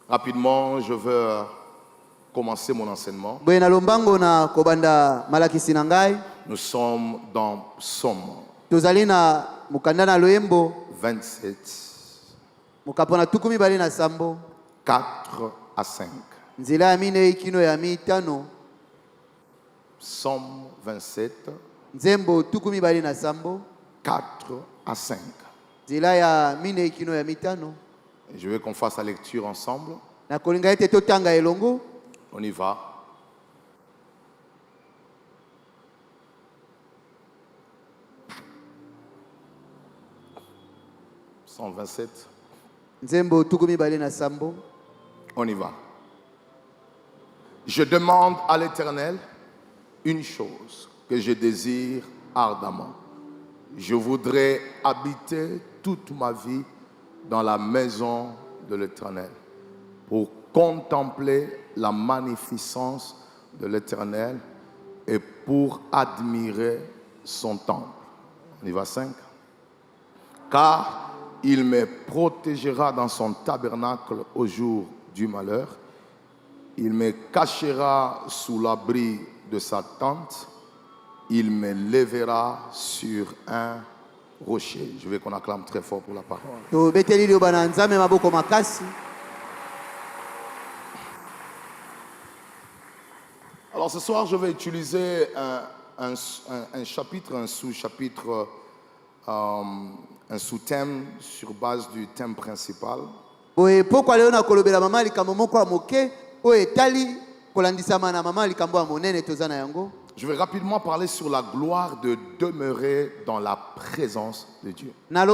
Rapidement, je veux commencer mon enseignement. Nous sommes dans Psaume 27, 4 à 5. Psaume 27, 4 à 5. Je veux qu'on fasse la lecture ensemble. On y va. Psaume 27. On y va. Je demande à l'Éternel une chose que je désire ardemment. Je voudrais habiter toute ma vie dans la maison de l'Éternel pour contempler la magnificence de l'Éternel et pour admirer son temple. On y va 5. Car il me protégera dans son tabernacle au jour du malheur. Il me cachera sous l'abri de sa tente. Il me lèvera sur un rocher. Je veux qu'on acclame très fort pour la parole. Alors ce soir, je vais utiliser un chapitre, un sous-chapitre, un sous-thème sur base du thème principal. Je vais rapidement parler sur la gloire de demeurer dans la présence de Dieu. Est-ce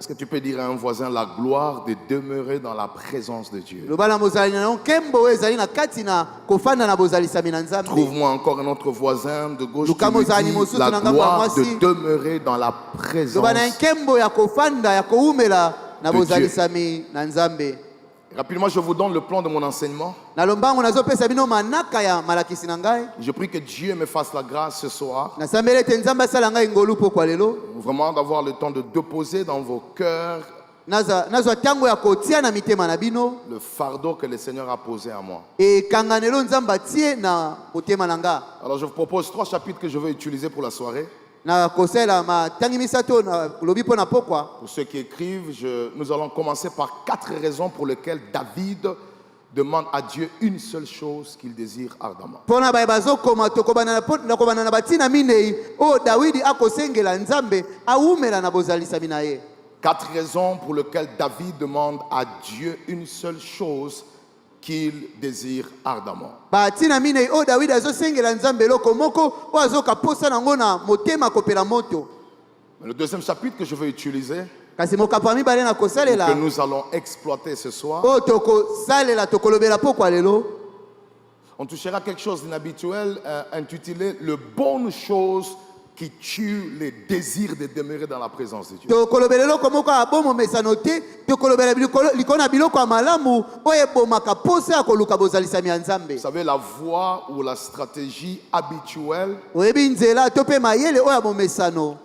que tu peux dire à un voisin la gloire de demeurer dans la présence de Dieu? Trouve-moi encore un autre voisin de gauche qui me dit la gloire de demeurer dans la présence de Dieu. Rapidement, je vous donne le plan de mon enseignement. Je prie que Dieu me fasse la grâce ce soir. Vraiment d'avoir le temps de déposer dans vos cœurs le fardeau que le Seigneur a posé à moi. Alors je vous propose 3 chapitres que je vais utiliser pour la soirée. Pour ceux qui écrivent, nous allons commencer par 4 raisons pour lesquelles David demande à Dieu une seule chose qu'il désire ardemment. 4 raisons pour lesquelles David demande à Dieu une seule chose qu'il désire ardemment. Le deuxième chapitre que je vais utiliser, que nous allons exploiter ce soir, on touchera quelque chose d'inhabituel intitulé « Le bonnes choses qui tue les désirs de demeurer dans la présence de Dieu ». Vous savez, la voie ou la stratégie habituelle,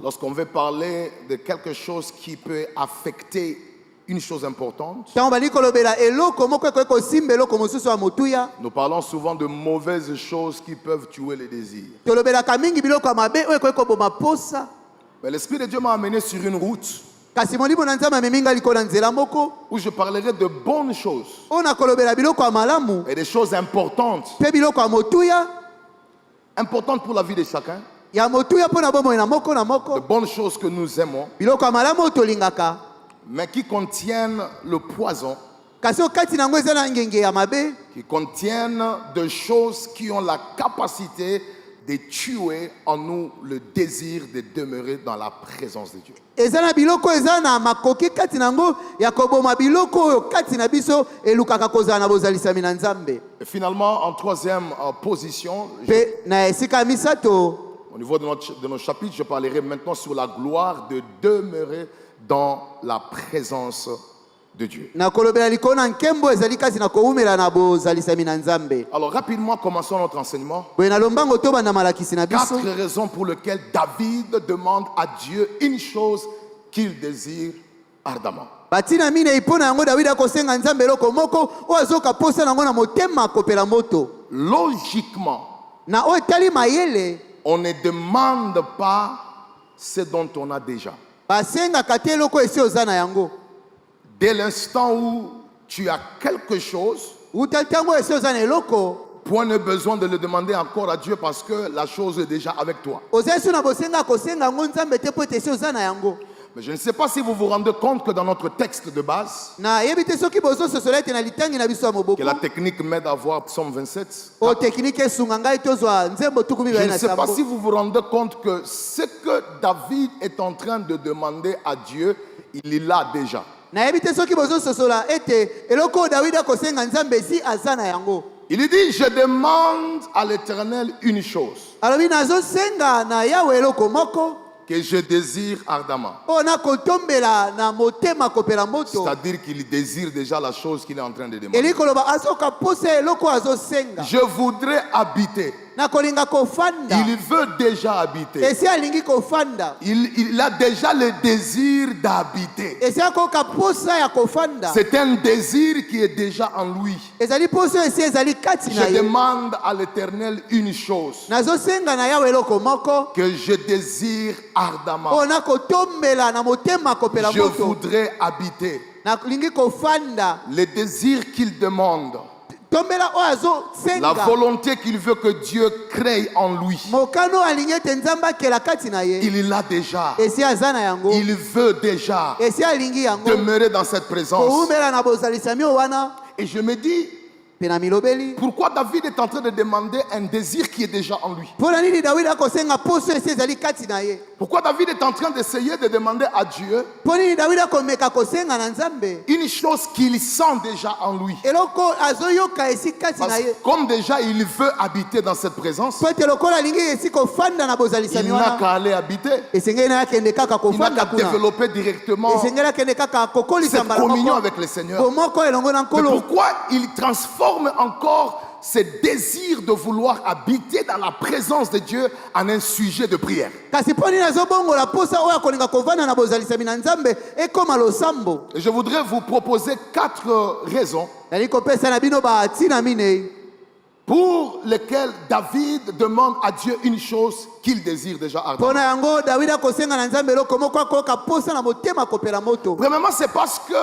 lorsqu'on veut parler de quelque chose qui peut affecter une chose importante, nous parlons souvent de mauvaises choses qui peuvent tuer les désirs. Mais l'Esprit de Dieu m'a amené sur une route où je parlerai de bonnes choses et des choses importantes, importantes pour la vie de chacun, de bonnes choses que nous aimons, mais qui contiennent le poison, qui contiennent des choses qui ont la capacité de tuer en nous le désir de demeurer dans la présence de Dieu. Et finalement, en troisième position, au niveau de nos chapitres, je parlerai maintenant sur la gloire de demeurer dans la présence de Dieu. Alors rapidement, commençons notre enseignement. 4 raisons pour lesquelles David demande à Dieu une chose qu'il désire ardemment. batina mine ipona yango David akosenga nzambe eloko moko o azoka posa nango na motema akopela moto. Logiquement, Na o etali mayele on ne demande pas ce dont on a déjà. basenga kate eloko esi oza na yango. Dès l'instant où tu as quelque chose, Uta ntango esi oza na eloko point de besoin de le demander encore à Dieu parce que la chose est déjà avec toi. oza esi na bosenga kosenga yango nzambe te po ete esi oza na yango. Mais je ne sais pas si vous vous rendez compte que dans notre texte de base, Na yebi te soki bozososola ete na litangi na biso ya moboko que la technique m'aide à voir Psaume 27. o teknike esunga ngai tozwa nzembo tuku Je mibale ne na sais pas sambo. si vous vous rendez compte que ce que David est en train de demander à Dieu, il l'a déjà. Na yebi te soki bozososola ete eloko oyo Dawidi akosenga nzambe esi aza na yango. Il dit, je demande à l'Éternel une chose Alobi nazosenga na Yawe eloko moko que je désire ardemment. oyo nakotombela na motema kopela moto. C'est-à-dire qu'il désire déjà la chose qu'il est en train de demander. Eli koloba azoka posa eloko azosenga. Je voudrais habiter. Nakolinga kofanda. Il veut déjà habiter. Esi alingi kofanda. Il a déjà le désir d'habiter. Esi akoka posa ya kofanda. C'est un désir qui est déjà en lui. Ezali posa esi ezali kati na Je ye. demande à l'Éternel une chose Nazosenga na Yawe eloko moko que je désire ardemment. oyo nakotombela na motema kopela Je moto. voudrais habiter. Nakolingi kofanda. Le désir qu'il demande, Tombela oyo la azosenga. volonté qu'il veut que Dieu crée en lui, Mokano alingi ete nzambe akela kati na ye. il l'a déjà. Esi aza na yango. Il veut déjà Esi alingi yango. demeurer dans cette présence. Koumela na bozalisami oyo wana. Et je me dis, Pe na milobeli. pourquoi David est en train de demander un désir qui est déjà en lui? Mpona nini Dawidi akosenga poso esi ezali kati na ye. Pourquoi David est en train d'essayer de demander à Dieu Mpo nini Dawidi akomeka kosenga na nzambe. une chose qu'il sent déjà en lui? Eloko azoyoka esi kati Parce na ye. que comme déjà il veut habiter dans cette présence, Po ete lokola alingi esi kofanda na il bozalisami n'a wana. qu'à aller habiter. Esengeli na ye akende kaka Il n'a kofanda qu'à kuna. développer directement Esengeli akende kaka kokolisa cette mbala communion moko. avec le Seigneur. Bomoko elongo na Mais nkolo. pourquoi il transforme encore ce désir de vouloir habiter dans la présence de Dieu en un sujet de prière? Kasi mpo nini azobongola posa oyo akolinga kovanda na bozalisami na nzambe ekoma losambo. Et je voudrais vous proposer 4 raisons Nali kopesa na bino batina minei pour lesquelles David demande à Dieu une chose qu'il désire déjà ardemment. mpo na yango Dawidi akosenga na nzambe eloko moko akoyoka posa na motema kopela moto. Premièrement, c'est parce que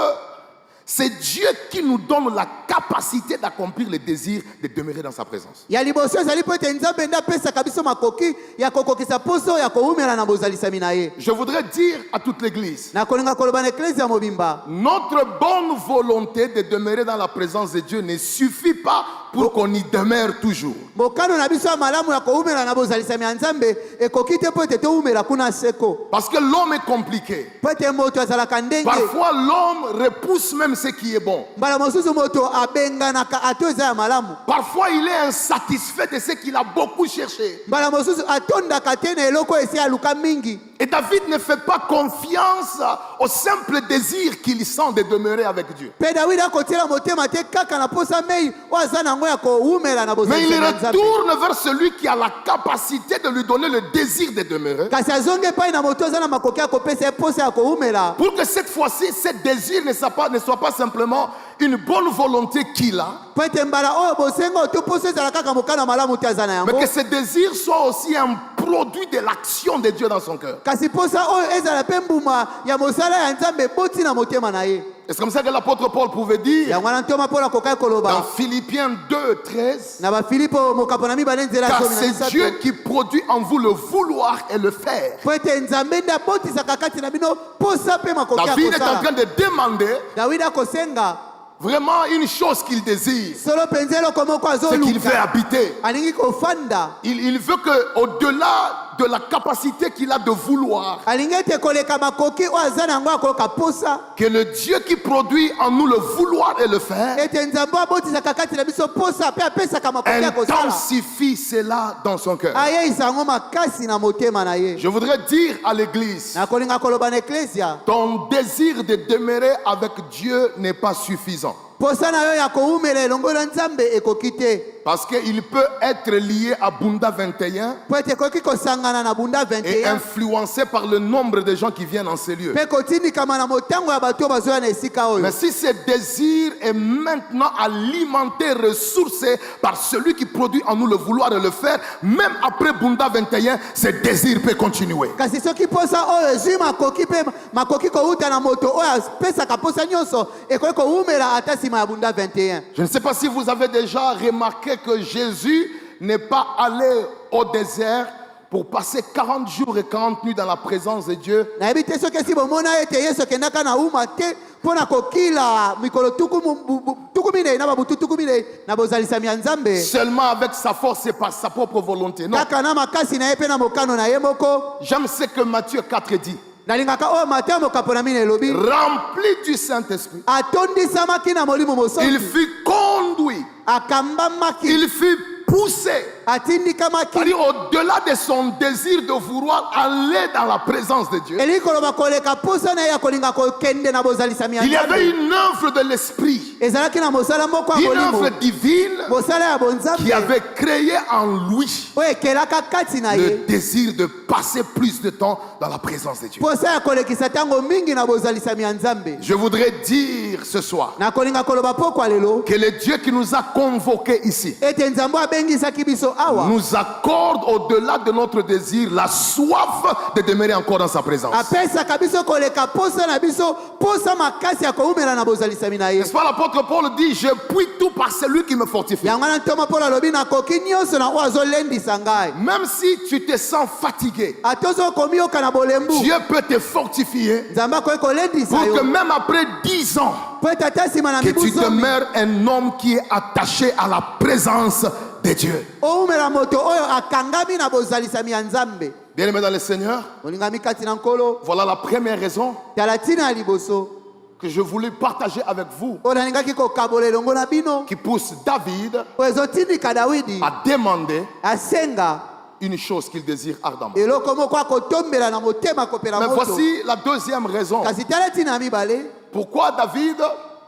c'est Dieu qui nous donne la capacité d'accomplir le désir de demeurer dans sa présence. Ya liboso ezali po ete nzambe nde apesaka biso makoki ya kokokisa poso oyo ya kowumela na bozalisami na ye. Je voudrais dire à toute l'Église, Nakolinga koloba na eklezia mobimba. notre bonne volonté de demeurer dans la présence de Dieu ne suffit pas pour qu'on y demeure toujours. Mokano na biso ya malamu ya kowumela na bozalisami ya nzambe ekoki te po ete towumela kuna seko. Parce que l'homme est compliqué. Po ete moto azalaka ndenge. Parfois, l'homme repousse même ce qui est bon. Mbala mosusu moto abenganaka ato eza ya malamu. Parfois, il est insatisfait de ce qu'il a beaucoup cherché. Mbala mosusu atondaka te na eloko esi aluka mingi. Et David ne fait pas confiance au simple désir qu'il sent de demeurer avec Dieu. Pe Dawidi akotiela motema te kaka na posa mei oyo aza nango ya kowumela na Mais il bozalisami ya nzambe. retourne vers celui qui a la capacité de lui donner le désir de demeurer. Kasi azongi epai na moto aza na makoki ya kopesa ye posa ya kowumela. Pour que cette fois-ci, ce désir ne soit pas simplement une bonne volonté qu'il a, Po ete mbala oyo bosenga oto poso ezala kaka mokano malamu te aza na mais yango. que ce désir soit aussi un produit de l'action de Dieu dans son cœur. Kasi posa oyo ezala mpe mbuma ya mosala ya nzambe eboti na motema na ye. Et c'est comme ça que l'apôtre Paul pouvait dire Yango wana ntoma mpo na kokai dans koloba Philippiens 2:13, na bafilipo mokapo na mibale nzela car zomi na c'est misato. Dieu qui produit en vous le vouloir et le faire. Po ete nzambe nde abotisaka kati na bino posa mpe makoki ya David est en kosala. train de demander Dawidi akosenga vraiment une chose qu'il désire, solo mpenza eloko moko c'est qu'il veut azoluka habiter. alingi kofanda. Il veut que, au-delà de la capacité qu'il a de vouloir, Alingi ete koleka makoki oyo aza na yango akoyoka posa que le Dieu qui produit en nous le vouloir et le faire ete nzambe abotisaka kati na biso posa mpe apesaka makoki ya kosala intensifie cela dans son cœur. ayeisa yango makasi na motema na ye. Je voudrais dire à l'église, nakolinga koloba na eklesia ton désir de demeurer avec Dieu n'est pas suffisant. posa na yo ya koumela elongo na nzambe ekoki te. Parce qu'il peut être lié à Bunda 21 Po ete ekoki kosangana na Bunda et 21 influencé par le nombre de gens qui viennent en ces lieux. mpe kotindikama na motango ya bato oyo bazoya na esika oyo. Mais si ce désir est maintenant alimenté, ressourcé par celui qui produit en nous le vouloir et le faire, même après Bunda 21, ce désir peut continuer. Kasi soki posa oyo ezwi makoki mpe makoki kouta na moto oyo apesaka posa nyonso ekoki koumela ata nsima ya Bunda 21. Je ne sais pas si vous avez déjà remarqué que Jésus n'est pas allé au désert pour passer 40 jours et 40 nuits dans la présence de Dieu. nayebi te soki esi bomona ete yesu akendaka na uma te mpo na kokila mikolo tuku minei na babutu tuku minei na bozalisami ya nzambe Seulement avec sa force et par sa propre volonté. Non. kaka na makasi na ye mpe na mokano na ye moko. J'aime ce que Matthieu 4 dit. nalingaka oyo mateyo mokapona mino elobi Rempli du Saint-Esprit, atondisamaki na molimo il mosantu fut conduit, akambamaki il fut poussé. atindikamaki C'est-à-dire au-delà de son désir de vouloir aller dans la présence de Dieu, eli koloba koleka posa na ye ya kolinga kokende na bozalisami ya il y avait nzambe une œuvre de l'Esprit, ezalaki na mosala moko ya une molimo œuvre divine mosala ya qui bonzambe avait créé en lui oyo ekelaka kati na ye le désir de passer plus de temps dans la présence de Dieu. posa ya kolekisa ntango mingi na bozalisami ya nzambe. Je voudrais dire ce soir nakolinga koloba pokwa lelo que le Dieu qui nous a convoqués ici ete nzambe abengisaki biso awa nous accorde au-delà de notre désir la soif de demeurer encore dans sa présence. apesaka biso koleka posa na biso posa makasi ya koumela na bozalisami na ye. N'est-ce pas, l'apôtre Paul dit, je puis tout par celui qui me fortifie. yango wana ntoma mpona alobi nakoki nyonso na oyo azolendisa ngai. Même si tu te sens fatigué, ata ozokomi yoka na bolembu Dieu peut te fortifier nzambe akoki kolendisa pour que yo même après 10 ans, po ete ata nsima na que tu mibu zomi demeures un homme qui est attaché à la présence de Dieu. oumela moto oyo akangami na bozalisami ya nzambe. Bien-aimés dans le Seigneur, olingami kati na nkolo voilà la première raison tala ntina ya liboso que je voulais partager avec vous, oyo nalingaki kokabola elongo na bino qui pousse David oyo ezotindika dawidi à demander asenga une chose qu'il désire ardemment. eloko moko akotombela na motema akopela Mais moto. voici la deuxième raison. kasi tala ntina ya mibale Pourquoi David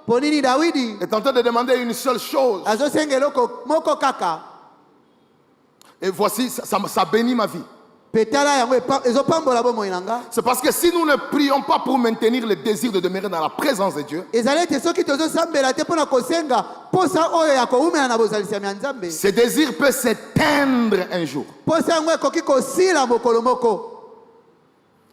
mpo nini dawidi est en train de demander une seule chose. azosenga eloko moko kaka Et voici, ça bénit ma vie. mpe tala yango ezopambola bomoi na nga. C'est parce que si nous ne prions pas pour maintenir le désir de demeurer dans la présence de Dieu, ezali ete soki tozosambela te mpo na kosenga posa oyo ya koumela na bozalisami ya nzambe ce désir peut s'éteindre un jour. posa yango ekoki kosila mokolo moko.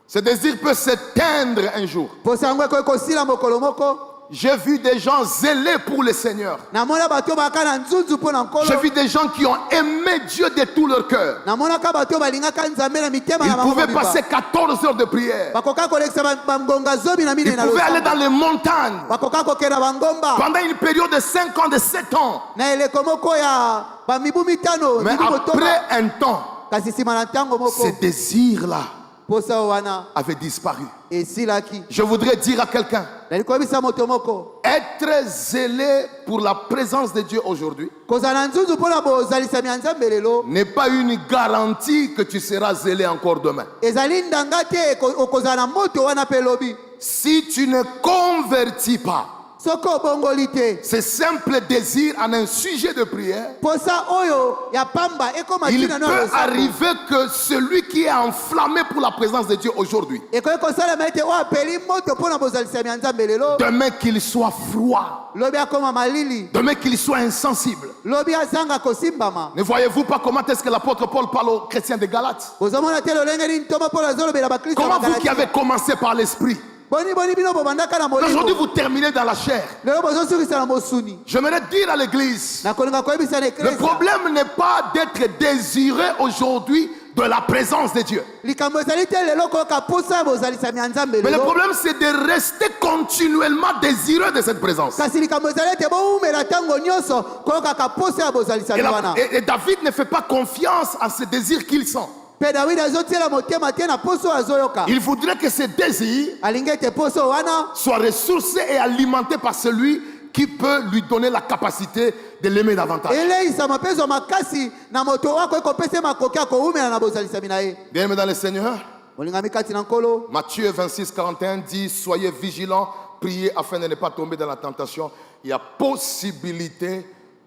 Ce désir peut s'éteindre un jour. posa yango ekoki kosila mokolo moko. J'ai vu des gens zélés pour le Seigneur. namona bato oyo baka na nzunzu mpo na J'ai nkolo. vu des gens qui ont aimé Dieu de tout leur cœur. namonaka bato oyo balingaka nzambe na mitema Ils na bango pouvaient mobimba. passer 14 heures de prière. bakoka kolekisa bangonga zomi na minei Ils na pouvaient aller dans losambo. les montagnes bakoka kokenda bangomba pendant une période de 5 ans, de 7 ans. na eleko moko ya bamibu mitano Mais mibu motoba. après un temps, kasi nsima na ntango moko ce désir-là posa oyo wana avait disparu. esilaki. Je voudrais dire à quelqu'un, nalikobisa moto moko être zélé pour la présence de Dieu aujourd'hui kozala na nzunzu mpo na bozalisami ya nzambe lelo n'est pas une garantie que tu seras zélé encore demain. ezali ndanga te okozala na moto wana mpe lobi. Si tu ne convertis pas soki obongoli te ce simple désir en un sujet de prière, posa oyo ya pamba ekoma il ntina na peut losambo. arriver que celui qui est enflammé pour la présence de Dieu aujourd'hui, ekoki kosalama ete oyo apeli moto mpo na bozalisami ya nzambe lelo demain qu'il soit froid, lobi akoma malili, demain qu'il soit insensible. lobi azanga kosimbama. Ne voyez-vous pas comment est-ce que l'apôtre Paul parle aux chrétiens de Galates? bozomona te lolenge nini ntoma mpo azolobela bakristo ya Comment vous qui Bagalatia. avez commencé par l'esprit, boni bino bobandaka na aujourd'hui molimo vous terminez dans la chair. lelo bozosukisa na mosuni. J'aimerais dire à l'église, nakolinga koyebisa na le eklesa problème n'est pas d'être désiré aujourd'hui de la présence de Dieu. likambo ezali te lelo koyoka posa ya bozalisami ya nzambe Mais le lelo. problème c'est de rester continuellement désireux de cette présence. kasi likambo ezali ete boumela ntango nyonso koyokaka posa ya Et, bozalisami wana. et David ne fait pas confiance à ce désir qu'il sent. mpe dawidi azotiela motema te na poso oyo azoyoka. Il voudrait que ce désir alingi ete poso wana soit ressourcé et alimenté par celui qui peut lui donner la capacité de l'aimer davantage. eleisama mpe zwa makasi na moto oyo akoki kopesa makoki ya koumela na bozalisami na ye. Bien-aimés dans le Seigneur, olingami kati na nkolo. Matthieu 26, 41 dit, soyez vigilants prier afin de ne pas tomber dans la tentation, il y a possibilité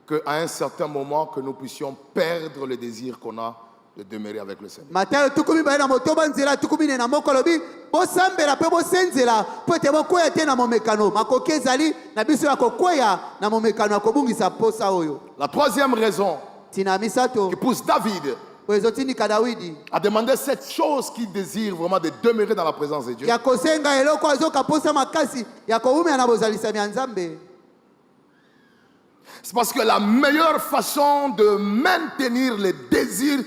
qu'à un certain moment, que nous puissions perdre le désir qu'on a de demeurer avec le Seigneur. Matayo tukumi baye na motoba nzela tukumi ne na mokolo bi bosambela pe bosenzela po ete bokwea te na momekano makoki ezali na biso ya kokwea na momekano ya kobungisa posa oyo. La troisième raison Tina misato qui pousse David po ezotindika Dawidi à demander cette chose qu'il désire vraiment de demeurer dans la présence de Dieu, ya kosenga eloko azoka posa makasi ya koumia na bozalisami ya Nzambe. c'est parce que la meilleure façon de maintenir le désir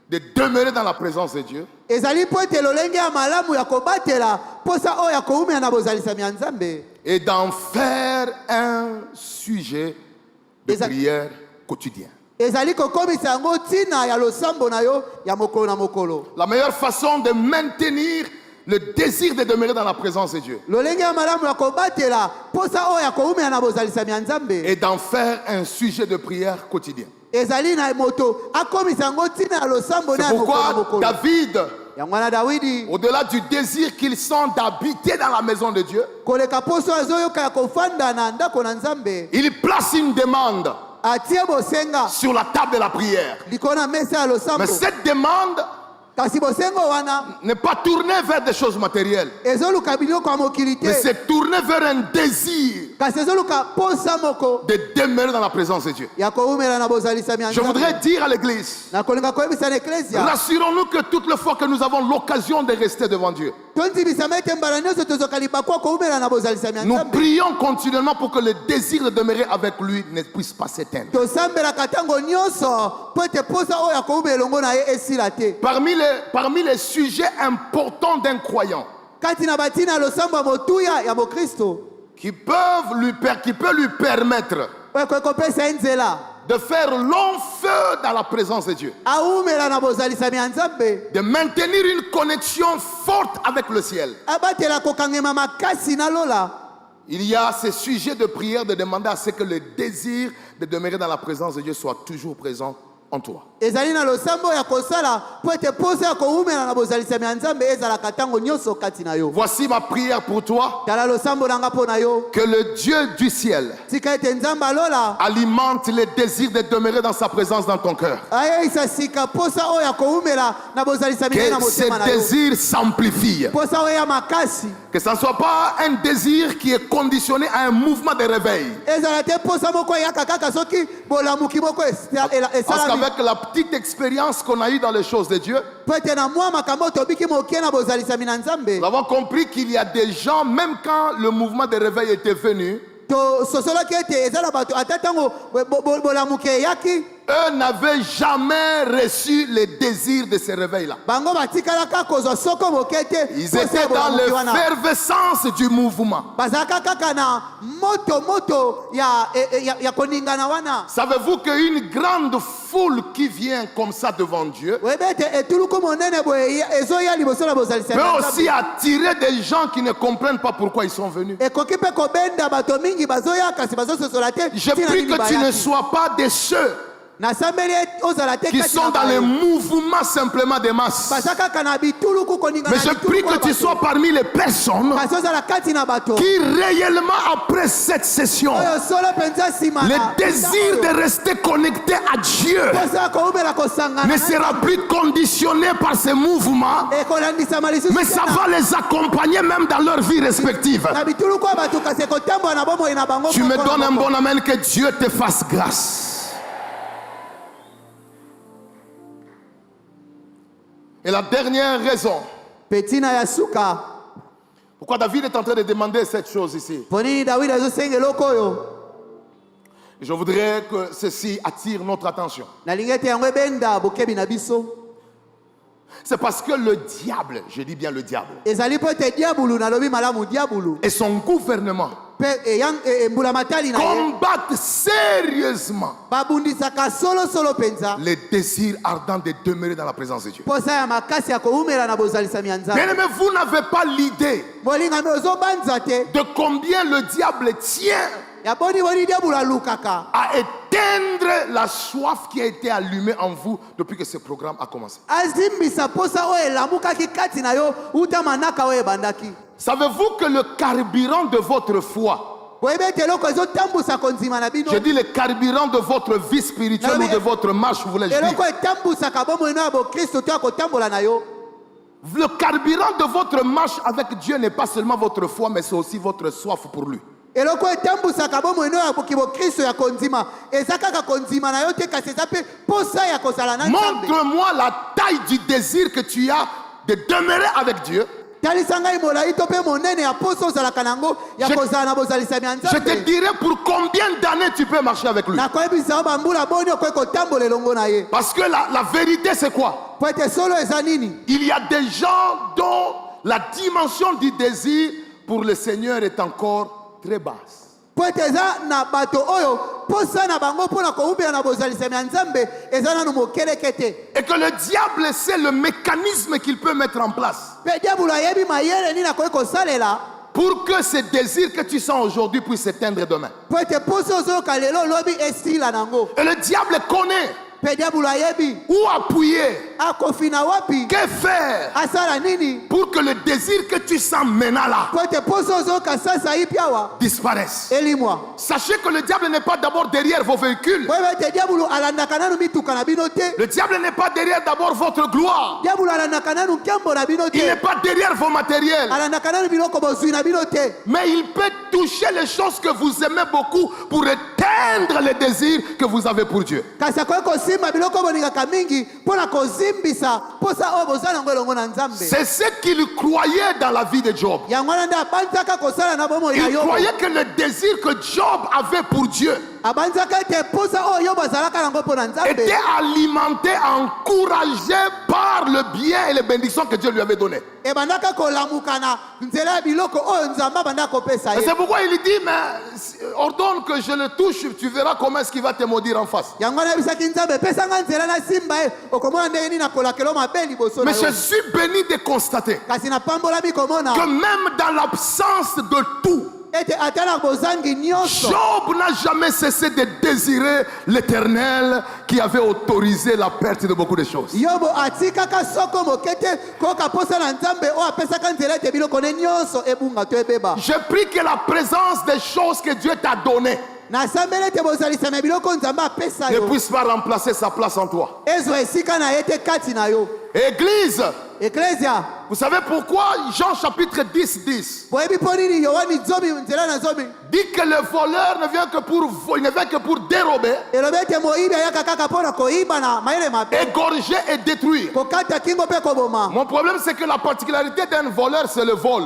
de demeurer dans la présence de Dieu, ezali po ete lolenge ya malamu ya kobatela posa oyo ya koumia na bozalisami ya Nzambe et d'en faire un sujet de prière quotidien. ezali kokomisa yango ntina ya losambo na yo ya mokolo na mokolo. La meilleure façon de maintenir le désir de demeurer dans la présence de Dieu lolenge ya malamu ya kobatela posa oyo ya koumia na bozalisami ya Nzambe et d'en faire un sujet de prière quotidien. ezali na moto akomisa yango ntina ya losambo na C'est ya mokolo na pourquoi mokolo. David, yango wana Dawidi au-delà du désir qu'ils sont d'habiter dans la maison de Dieu, koleka poso azoyoka ya kofanda na ndako na Nzambe il place une demande atie bosenga sur la table de la prière. likolo na mesa ya losambo. Mais cette demande kasi bosengo wana n'est pas tournée vers des choses matérielles, ezoluka biloko ya mokili mais te c'est tourné vers un désir kasi ezoluka posa moko de demeurer dans la présence de Dieu. ya koumela na bozalisami ya Je voudrais Nzambe. dire à l'église, na kolinga koyebisa na eklesia rassurons-nous que toutes les fois que nous avons l'occasion de rester devant Dieu, tonzibisama ete mbala nyonso tozoka libakwa koumela na bozalisami ya nous Nzambe. prions continuellement pour que le désir de demeurer avec lui ne puisse pas s'éteindre. tosambelaka ntango nyonso po ete posa oyo ya koumela elongo na ye esila te. Parmi les sujets importants d'un croyant kati na batina ya losambo ya motuya ya mokristo qui peut lui permettre oyo ekoki kopesa ye nzela de faire long feu dans la présence de Dieu, aumela na bozalisami ya Nzambe, de maintenir une connexion forte avec le ciel. abatela kokangema makasi na lola. Il y a ces sujets de prière de demander à ce que le désir de demeurer dans la présence de Dieu soit toujours présent en toi. ezali na losambo ya kosala po ete posa ya koumela na bozalisami ya Nzambe ezalaka ntango nyonso kati na yo. Voici ma prière pour toi, tala losambo na nga mpo na yo que le Dieu du ciel tika ete Nzambe alola alimente les désirs de demeurer dans sa présence dans ton cœur. ayeisa sika posa oyo ya koumela na bozalisami na ye na Que ces motema na yo désirs s'amplifient. posa oyo ya makasi Que ça ne soit pas un désir qui est conditionné à un mouvement de réveil. ezala te posa moko eyaka kaka soki bolamuki moko Parce esalami qu'avec la petite expérience qu'on a eue dans les choses de Dieu, po ete na mwa makambo tobiki mokie na bozalisami na Nzambe nous avons compris qu'il y a des gens, même quand le mouvement de réveil était venu, tososolaki ete eza na bato ata ntango bolamuki eyaki eux n'avaient jamais reçu le désir de ce réveil-là. bango batikalaka kozwa soko moke te Ils étaient dans l'effervescence du mouvement. bazalaka kaka na moto ya koningana wana. Savez-vous qu'une grande foule qui vient comme ça devant Dieu oyebi ete etuluku monene boye ezoya liboso na bozalisami peut ya aussi Nzambe attirer des gens qui ne comprennent pas pourquoi ils sont venus. ekoki mpe kobenda bato mingi bazoya kasi bazososola te Je ntina prie nini que tu ne bayaki. sois pas de ceux nasambeli ozala te qui kati sont na dans les bayo. mouvements simplement des masses. baza kaka na bituluku koningana Mais je prie que tu sois parmi les personnes kasi ozala kati na bato qui réellement après cette session, oyo solo mpenza nsima le na désir de rester connecté à Dieu posa koumela kosangana ne sera plus conditionné par ces mouvements, ekolandisama lisusu mais ça va les accompagner même dans leur vie respective. na bituluku ya bato kasi ekotambola na bomoi na bango Tu me moko na donnes un moko. bon amen, que Dieu te fasse grâce. Et la dernière raison, petina ya suka pourquoi David est en train de demander cette chose ici, mpo nini dawidi azosenga eloko oyo je voudrais que ceci attire notre attention. nalingi ete yango ebenda bokebi na biso C'est parce que le diable, je dis bien le diable, ezali mpo ete diabulu nalobi malamu diabulu et son gouvernement mpe mbula matali na ye combattent sérieusement babundisaka solosolo mpenza les désirs ardents de demeurer dans la présence de Dieu. posa ya makasi ya koumela na bozalisami ya Nzambe. Bien-aimés, vous n'avez pas l'idée molingami ozobanza te de combien le diable tient ya boni diabulu alukaka à éteindre éteindre la soif qui a été allumée en vous depuis que ce programme a commencé. azimbisa posa oyo elamukaki kati na yo uta manaka oyo ebandaki. Savez-vous que le carburant de votre foi, boyebi ete eloko ezotambusa kondima na bino, je dis le carburant de votre vie spirituelle ou de votre marche, voulais-je eloko dire, etambusaka bomoi no ya bokristo to ya kotambola na yo, le carburant de votre marche avec Dieu n'est pas seulement votre foi, mais c'est aussi votre soif pour lui. eloko etambusaka bomoi no ya bokristo ya kondima eza kaka kondima na yo te, kasi eza mpe posa ya kozala na Nzambe. Montre-moi la taille du désir que tu as de demeurer avec Dieu. talisa ngai molai to mpe monene ya posa ozalaka nango ya kozala na bozalisami ya Je te Nzambe. dirai pour combien d'années tu peux marcher avec lui. nakoyebisa yo bambula boni okoki kotambola elongo na ye, Parce que la vérité, c'est quoi? po ete solo eza nini. Il y a des gens dont la dimension du désir pour le Seigneur est encore très basse. po ete eza na bato oyo posa na bango mpona kowumela na bozalisami ya Nzambe eza nanu mokeleke te. Et que le diable sait le mécanisme qu'il peut mettre en place mpe diabolo ayebi mayele nini akoki kosalela pour que ce désir que tu sens aujourd'hui puisse s'éteindre demain. po ete posa ozoyoka lelo lobi esila nango. Et le diable connaît mpe diabolo ayebi où appuyer, akofi na wapi, que faire asala nini pour que le désir que tu sens maintenant là po ete posa ozoyoka sasa yipi awa disparaisse. elimwa. Sachez que le diable n'est pas d'abord derrière vos véhicules. boyebi ete diabolo alandaka nanu mituka na bino te, Le diable n'est pas derrière d'abord votre gloire. diabolo alandaka nanu nkembo na bino Il n'est te, pas derrière vos matériels. alandaka nanu biloko bozwi na bino te, Mais il peut toucher les choses que vous aimez beaucoup pour éteindre les désirs que vous avez pour Dieu. kasi akoki kosimba biloko bolingaka mingi mpona kozimbisa posa oyo boza nango elongo na Nzambe. C'est ce qu'il croyait dans la vie de Job. yango wana nde abanzaka kosala na bomoi na Il Yobo. croyait que le désir que Job avait pour Dieu abanzaka ete posa oyo Yobo azalaka nango mpo na Nzambe était alimenté, encouragé par le bien et les bénédictions que Dieu lui avait données. ebandaka kolamuka na nzela ya biloko oyo Nzambe abandaka kopesa Et ye. c'est pourquoi il dit, mais ordonne que je le touche, tu verras comment est-ce qu'il va te maudire en face. yango wana yebisaki Nzambe pesanga nzela na simba ye okomona ndenge nini nakolakela mabe liboso na Mais yo. je suis béni de constater kasi napambolami komona que même dans l'absence de tout, ete ata na bozangi nyonso Job n'a jamais cessé de désirer l'Éternel qui avait autorisé la perte de beaucoup de choses. Yobo atikaka soko moke te koyoka posa na Nzambe oyo apesaka nzela ete biloko ne nyonso ebunga to ebeba. Je prie que la présence des choses que Dieu t'a données nasambeli ete bozalisama biloko Nzambe apesa ne yo puisse pas remplacer sa place en toi. ezwa esika na ye te kati na yo. Église, Eklesia, vous savez pourquoi Jean chapitre 10, 10 boyebi mpo nini Yohani zomi nzela na zomi dit que le voleur ne vient que pour dérober, elobi ete moyibi ayaka kaka mpona koyiba na mayele mabe, égorger et détruire. kokata kingo mpe koboma. Mon problème, c'est que la particularité d'un voleur, c'est le vol.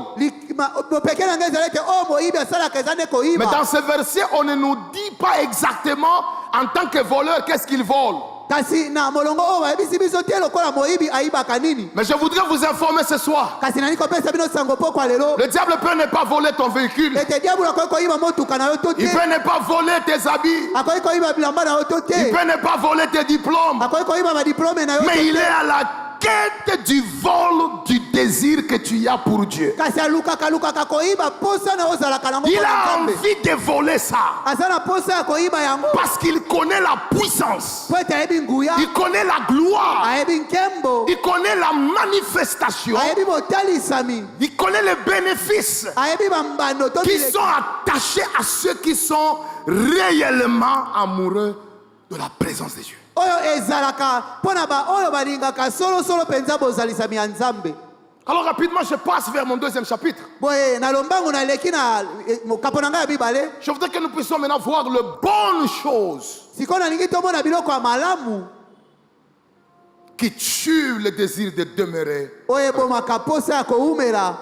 bopeke na ngai ezala ete oyo moyibi asalaka eza nde Mais koyiba. dans ce verset, on ne nous dit pas exactement en tant que voleur qu'est-ce qu'il vole. kasi na molongo oyo bayebisi biso te lokola moyibi ayibaka nini. Mais je voudrais vous informer ce soir. kasi nani kopesa bino sango pokwa lelo Le diable peut ne pas voler ton véhicule. ete diabolo akoki koyiba motuka na yo to te, Il peut ne pas voler tes habits. akoki koyiba bilamba na yo to Il te, peut ne pas voler tes diplômes. akoki koyiba badiplome na yo to Mais il est te, à la quête du vol du désir que tu as pour Dieu. kasi alukaka koyiba posa na ozalaka nango Il mpo na a Nzambe. envie de voler ça. aza na posa ya koyiba yango Parce qu'il connaît la puissance. po ete ayebi nguya, Il connaît la gloire. ayebi nkembo, Il connaît la manifestation. ayebi botalisami, Il connaît les bénéfices ayebi bambando to qui bileki sont attachés à ceux qui sont réellement amoureux de la présence de Dieu. oyo ezalaka mpo na oyo balingaka solosolo mpenza bozalisami ya Nzambe. Alors rapidement, je passe vers mon deuxième chapitre. boye na lombangu naleki na mokapo na ngai ya bibale. Je voudrais que nous puissions maintenant voir les bonnes choses sikoyo nalingi tomona biloko ya malamu qui tuent le désir de demeurer. oyo ebomaka posa ya kowumela.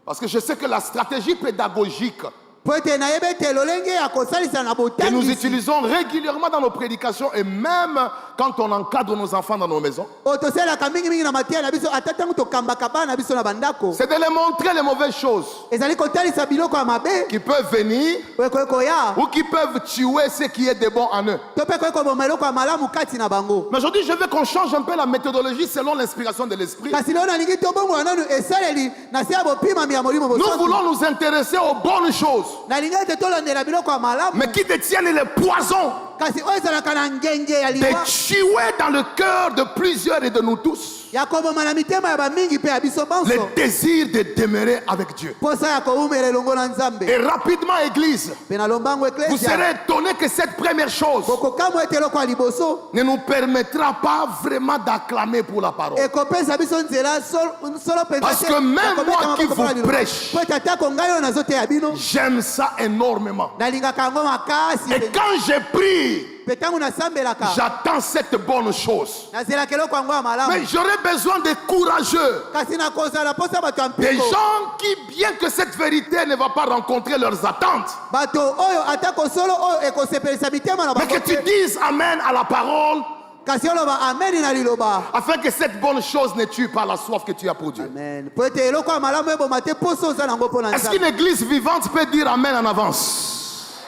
Parce que je sais que la stratégie pédagogique po ete nayebi ete lolenge ya kosalisa na que nous botangisi utilisons régulièrement dans nos prédications et même quand on encadre nos enfants dans nos maisons, oyo tosalelaka mingimingi na mateya na biso ata ntango tokambaka bana na biso na bandako, c'est de les montrer les mauvaises choses ezali kotalisa biloko ya mabe qui peuvent venir oyo ekoki koya ou qui peuvent tuer ce qui est de bon en eux. to mpe ekoki koboma eloko ya malamu kati na bango. Mais aujourd'hui, je veux qu'on change un peu la méthodologie selon l'inspiration de l'esprit. kasi lelo nalingi tobongola nanu esaleli na se ya bopimami ya molimo Nous bosantu. voulons nous intéresser aux bonnes choses, nalingi ete tolandela biloko ya malamu mais qui détiennent les poisons kasi oyo ezalaka na ngenge ya de liwa tuer dans le cœur de plusieurs et de nous tous ya koboma na mitema ya bamingi mpe ya biso le bonso désir de demeurer avec Dieu. posa ya kowumela elongo na nzambe Et rapidement, Église, mpe na lombango vous eklesia serez étonnés que cette première chose bokokamwa ete eloko ya liboso ne nous permettra pas vraiment d'acclamer pour la parole. ekopesa biso nzela solo mpenza Parce te que même ya kobeta moi qui maboko mpona vous liloba. prêche, po ete atako ngai oyo nazoteya bino j'aime ça énormément. nalingaka yango makasi Et quand je prie, mpe ntango nasambelaka j'attends cette bonne chose. nazelaka eloko yango ya malamu Mais j'aurais besoin de courageux, kasi nakozala mposa bato ya des mpiko gens qui, bien que cette vérité ne va pas rencontrer leurs attentes, bato oyo atako solo oyo ekosepelisa mitema na mais bango que tu te dises Amen à la parole, kasi oloba ameni na liloba afin que cette bonne chose ne tue pas la soif que tu as pour Dieu. amen po ete eloko ya malamu eboma te poso oza nango mpo na Est-ce nzambe qu'une église vivante peut dire Amen en avance?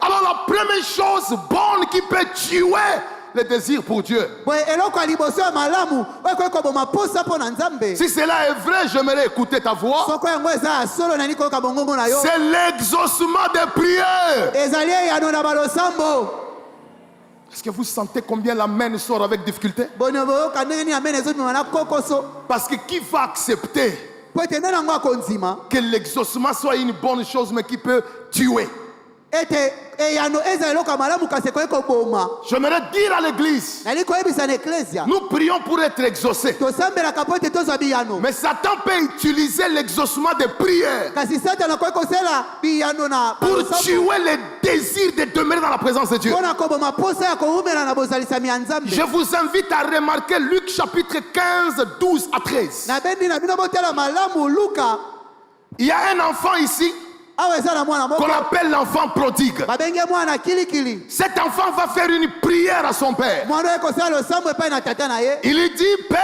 Alors la première chose bonne qui peut tuer le désir pour Dieu. boye eloko ya liboso ya malamu oyo ekoki koboma posa mpo na nzambe Si cela est vrai, j'aimerais écouter ta voix. soko yango eza ya solo nani koyoka bongongo na yo C'est l'exaucement des prières. ezali eyano na balosambo Est-ce que vous sentez combien la main sort avec difficulté? boni boyoka ndenge nini amene ezobima na kokoso Parce que qui va accepter po ete nde nango akondima que l'exaucement soit une bonne chose mais qui peut tuer? ete eyano eza eloko ya malamu kasi ekoki koboma J'aimerais dire à l'église, nali koyebisa na eklesia nous prions pour être exaucés. tosambelaka po ete tozwa biyano Mais Satan peut utiliser l'exaucement des prières kasi satana akoki kosala biyano na pour balosambo tuer le désir de demeurer dans la présence de Dieu. mpo na koboma posa ya kowumela na bozalisami ya nzambe Je vous invite à remarquer Luc chapitre 15, 12 à 13. nabendi na bino botala malamu luka Il y a un enfant ici awa eza na mwana moko qu'on appelle l'enfant prodigue. babenge mwana kilikili Cet enfant va faire une prière à son père. mwana oyo ekosala losambo epai na tata na ye Il lui dit, Père,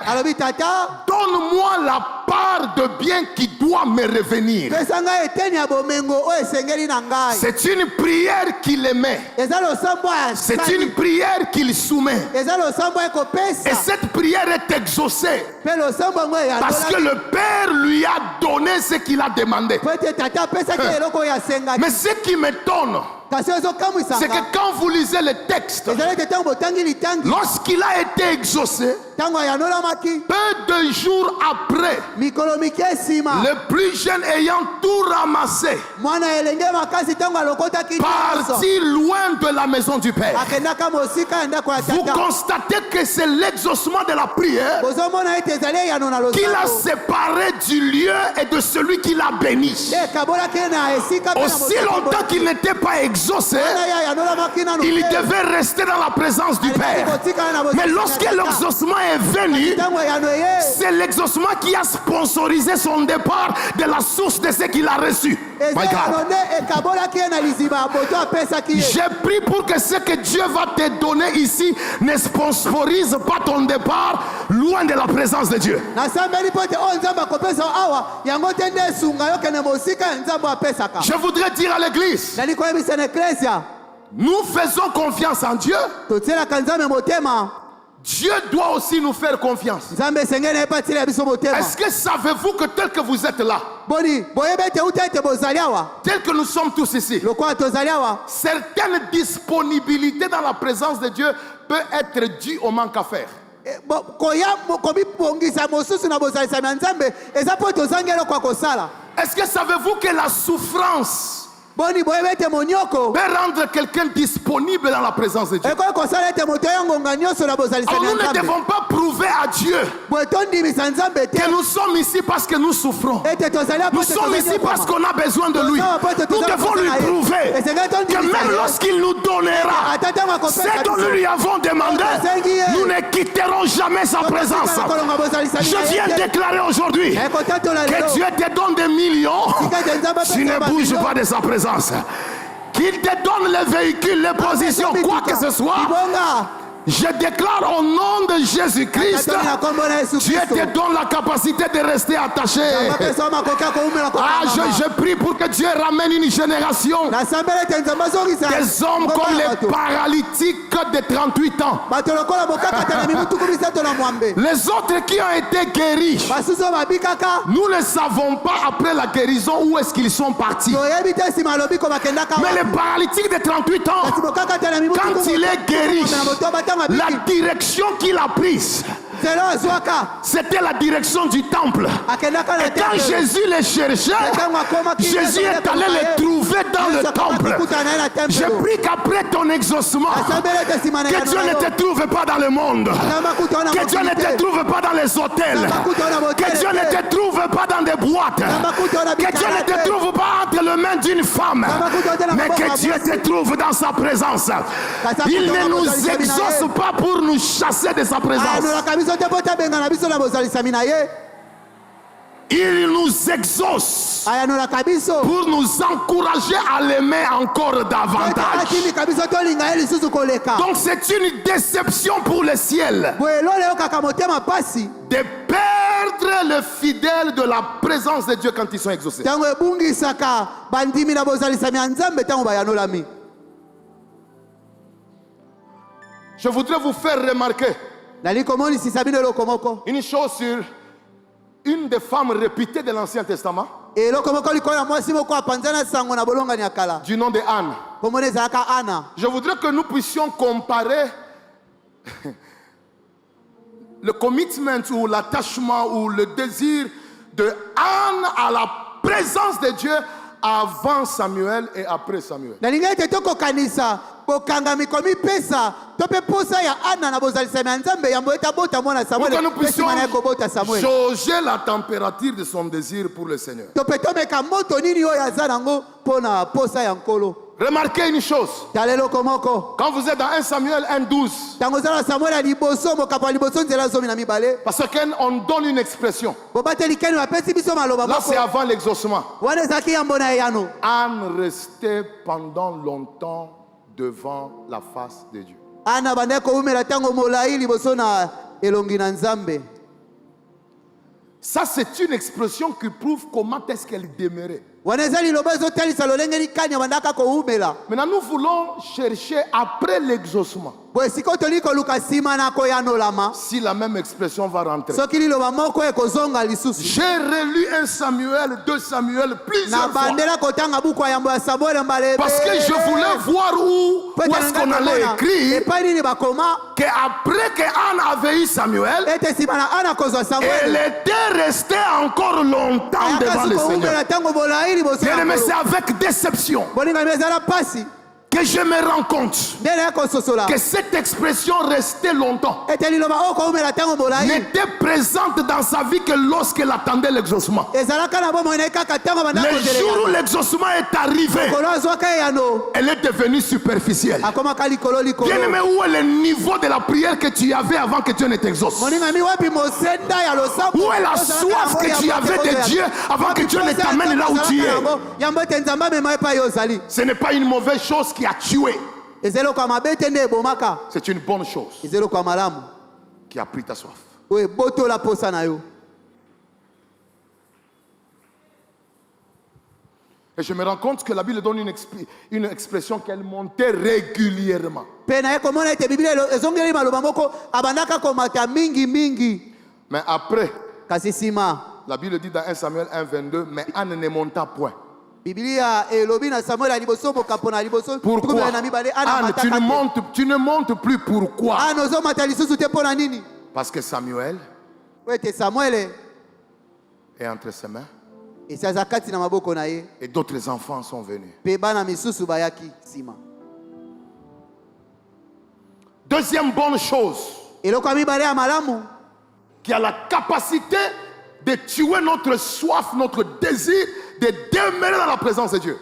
alobi tata donne-moi la part de bien qui doit me revenir. pesa ngai eteni ya bomengo oyo esengeli na ngai C'est une prière qu'il émet. eza losambo ya C'est sali. une prière qu'il soumet. eza losambo Et ekopesa cette prière est exaucée mpe losambo yango parce que eyandola le Père lui a donné ce qu'il a demandé. po ete tata apesaki eloko oyo asengaki Mais ce qui m'étonne, kasi c'est ezokamwisanga que quand vous lisez le texte, ezali ete ntango botangi litangi lorsqu'il a été exaucé, ntango ayandolamaki peu de jours après, mikolo mike nsima le plus jeune ayant tout ramassé, mwana elenge makasi ntango alokotaki nyonso parti loin de la maison du Père. akendaka mosika ya ndako ya Vous tata constatez que c'est l'exaucement de la prière bozomona ete ezali eyano na qui l'a losambo séparé du lieu et de celui qui l'a béni. ekabolaki ye na esika mpe na Aussi longtemps qu'il n'était pas exaucé, mwana ye ayandolamaki nanu il te. devait rester dans la présence du Père. Kotikala na Mais bozalisi lorsque ya tata. l'exaucement est venu, ntango eyano ye c'est l'exaucement qui a sponsorisé son départ de la source de ce qu'il a reçu. eza My yano God. nde ekabolaki ye na liziba ya moto apesaki ye J'ai pris pour que ce que Dieu va te donner ici ne sponsorise pas ton départ loin de la présence de Dieu. nasambeli mpo ete oyo nzambe akopesa awa yango te nde esunga yo kende mosika ya nzambe apesaka Je voudrais dire à l'église, nali koyebisa na eklesia nous faisons confiance en Dieu. totielaka nzambe motema Dieu doit aussi nous faire confiance. nzambe esengeli na ye mpe atiela biso motema Est-ce que savez-vous que tel que vous êtes là, boni boyebi ete uta ete bozali awa tel que nous sommes tous ici, lokola tozali awa certaines disponibilités dans la présence de Dieu peut être dues au manque à faire. koya komibongisa mosusu na bozalisami ya nzambe eza mpo tozangi eloko ya kosala Est-ce que savez-vous que la souffrance boni boyebi ete monyoko peut rendre quelqu'un disponible dans la présence de Dieu? ekoki kosala ete moto oyo ngonga nyonso na Alors bozalisami ya nous ne nzambe devons pas prouver à Dieu boye tondimisa nzambe te que nous sommes ici parce que nous souffrons. ete tozali Nous sommes ici parce qu'on a besoin de lui. Nous devons lui prouver que même lorsqu'il nous donnera ce dont nous lui avons demandé, nous ne quitterons jamais sa présence. Je viens déclarer aujourd'hui que Dieu te donne des millions, tu ne bouges pas de sa présence. Qu'il te donne les véhicules, les positions, quoi que ce soit. Je déclare au nom de Jésus-Christ, Katoni na kombo na Yesu Dieu Kristo. te donne la capacité de rester attaché. Bapesa makoka ko umela ko Ah, mama. je prie pour que Dieu ramène une génération Na sambele tenza mazongisa. des hommes comme les paralytiques de 38 ans. Bato lokola bokaka tana mimutu kubisato na mwambe. Les autres qui ont été guéris, Basuso babikaka. nous ne savons pas après la guérison où est-ce qu'ils sont partis. Toyebi te sima lobi ko bakendaka. Mais le paralytique de 38 ans, Kasi bokaka tana mimutu quand il est guéri, la la direction qu'il a prise, Zelo azwaka. c'était la direction du temple. Akendaka na Et quand temple. Jésus les cherchait, Jésus est allé les trouver dans le temple. Je prie qu'après ton exaucement, que Dieu ne te trouve pas dans le monde, que Dieu ne te trouve pas dans les hôtels, que Dieu ne te trouve pas dans des boîtes, que Dieu ne te trouve pas entre les mains d'une femme, mais que Dieu te trouve dans sa présence. Il ne nous exauce pas pour nous chasser de sa présence. Il nous exauce pour nous encourager à l'aimer encore davantage. Donc c'est une déception pour le ciel de perdre le fidèle de la présence de Dieu quand ils sont exaucés. Je voudrais vous faire remarquer une chose sur une des femmes réputées de l'Ancien Testament, du nom de Anne. Je voudrais que nous puissions comparer le commitment ou l'attachement ou le désir de Anne à la présence de Dieu avant Samuel et après Samuel. Pour que nous puissions jauger la température de son désir pour le Seigneur. Remarquez une chose. Quand vous êtes dans 1 Samuel 1:12, parce qu'on donne une expression. Là, c'est avant l'exaucement. Anne restait pendant longtemps devant la face de Dieu. Ça, c'est une expression qui prouve comment est-ce qu'elle demeurait. Maintenant, nous voulons chercher après l'exaucement si la même expression va rentrer. J'ai relu 1 Samuel, 2 Samuel plusieurs fois parce que je voulais voir où est-ce qu'on allait écrire qu'après qu'Anne avait eu Samuel, elle était restée encore longtemps devant le Seigneur. Mais c'est avec déception que je me rends compte que cette expression restait longtemps n'était présente dans sa vie que lorsqu'elle attendait l'exaucement. Le jour où l'exaucement est arrivé, elle est devenue superficielle. Bien-aimé, où est le niveau de la prière que tu avais avant que Dieu ne t'exauce? Où est la soif que tu avais de Dieu avant que Dieu ne t'amène là où tu es? Ce n'est pas une mauvaise chose qui a tué. C'est une bonne chose qui a pris ta soif. Et je me rends compte que la Bible donne une expression qu'elle montait régulièrement. Mais après, la Bible dit dans 1 Samuel 1:22, mais Anne ne monta point. Pourquoi? Anne, tu ne montes plus. Pourquoi? Parce que Samuel est entre ses mains et d'autres enfants sont venus. Deuxième bonne chose qui a la capacité de tuer notre soif, notre désir de demeurer dans la présence de Dieu.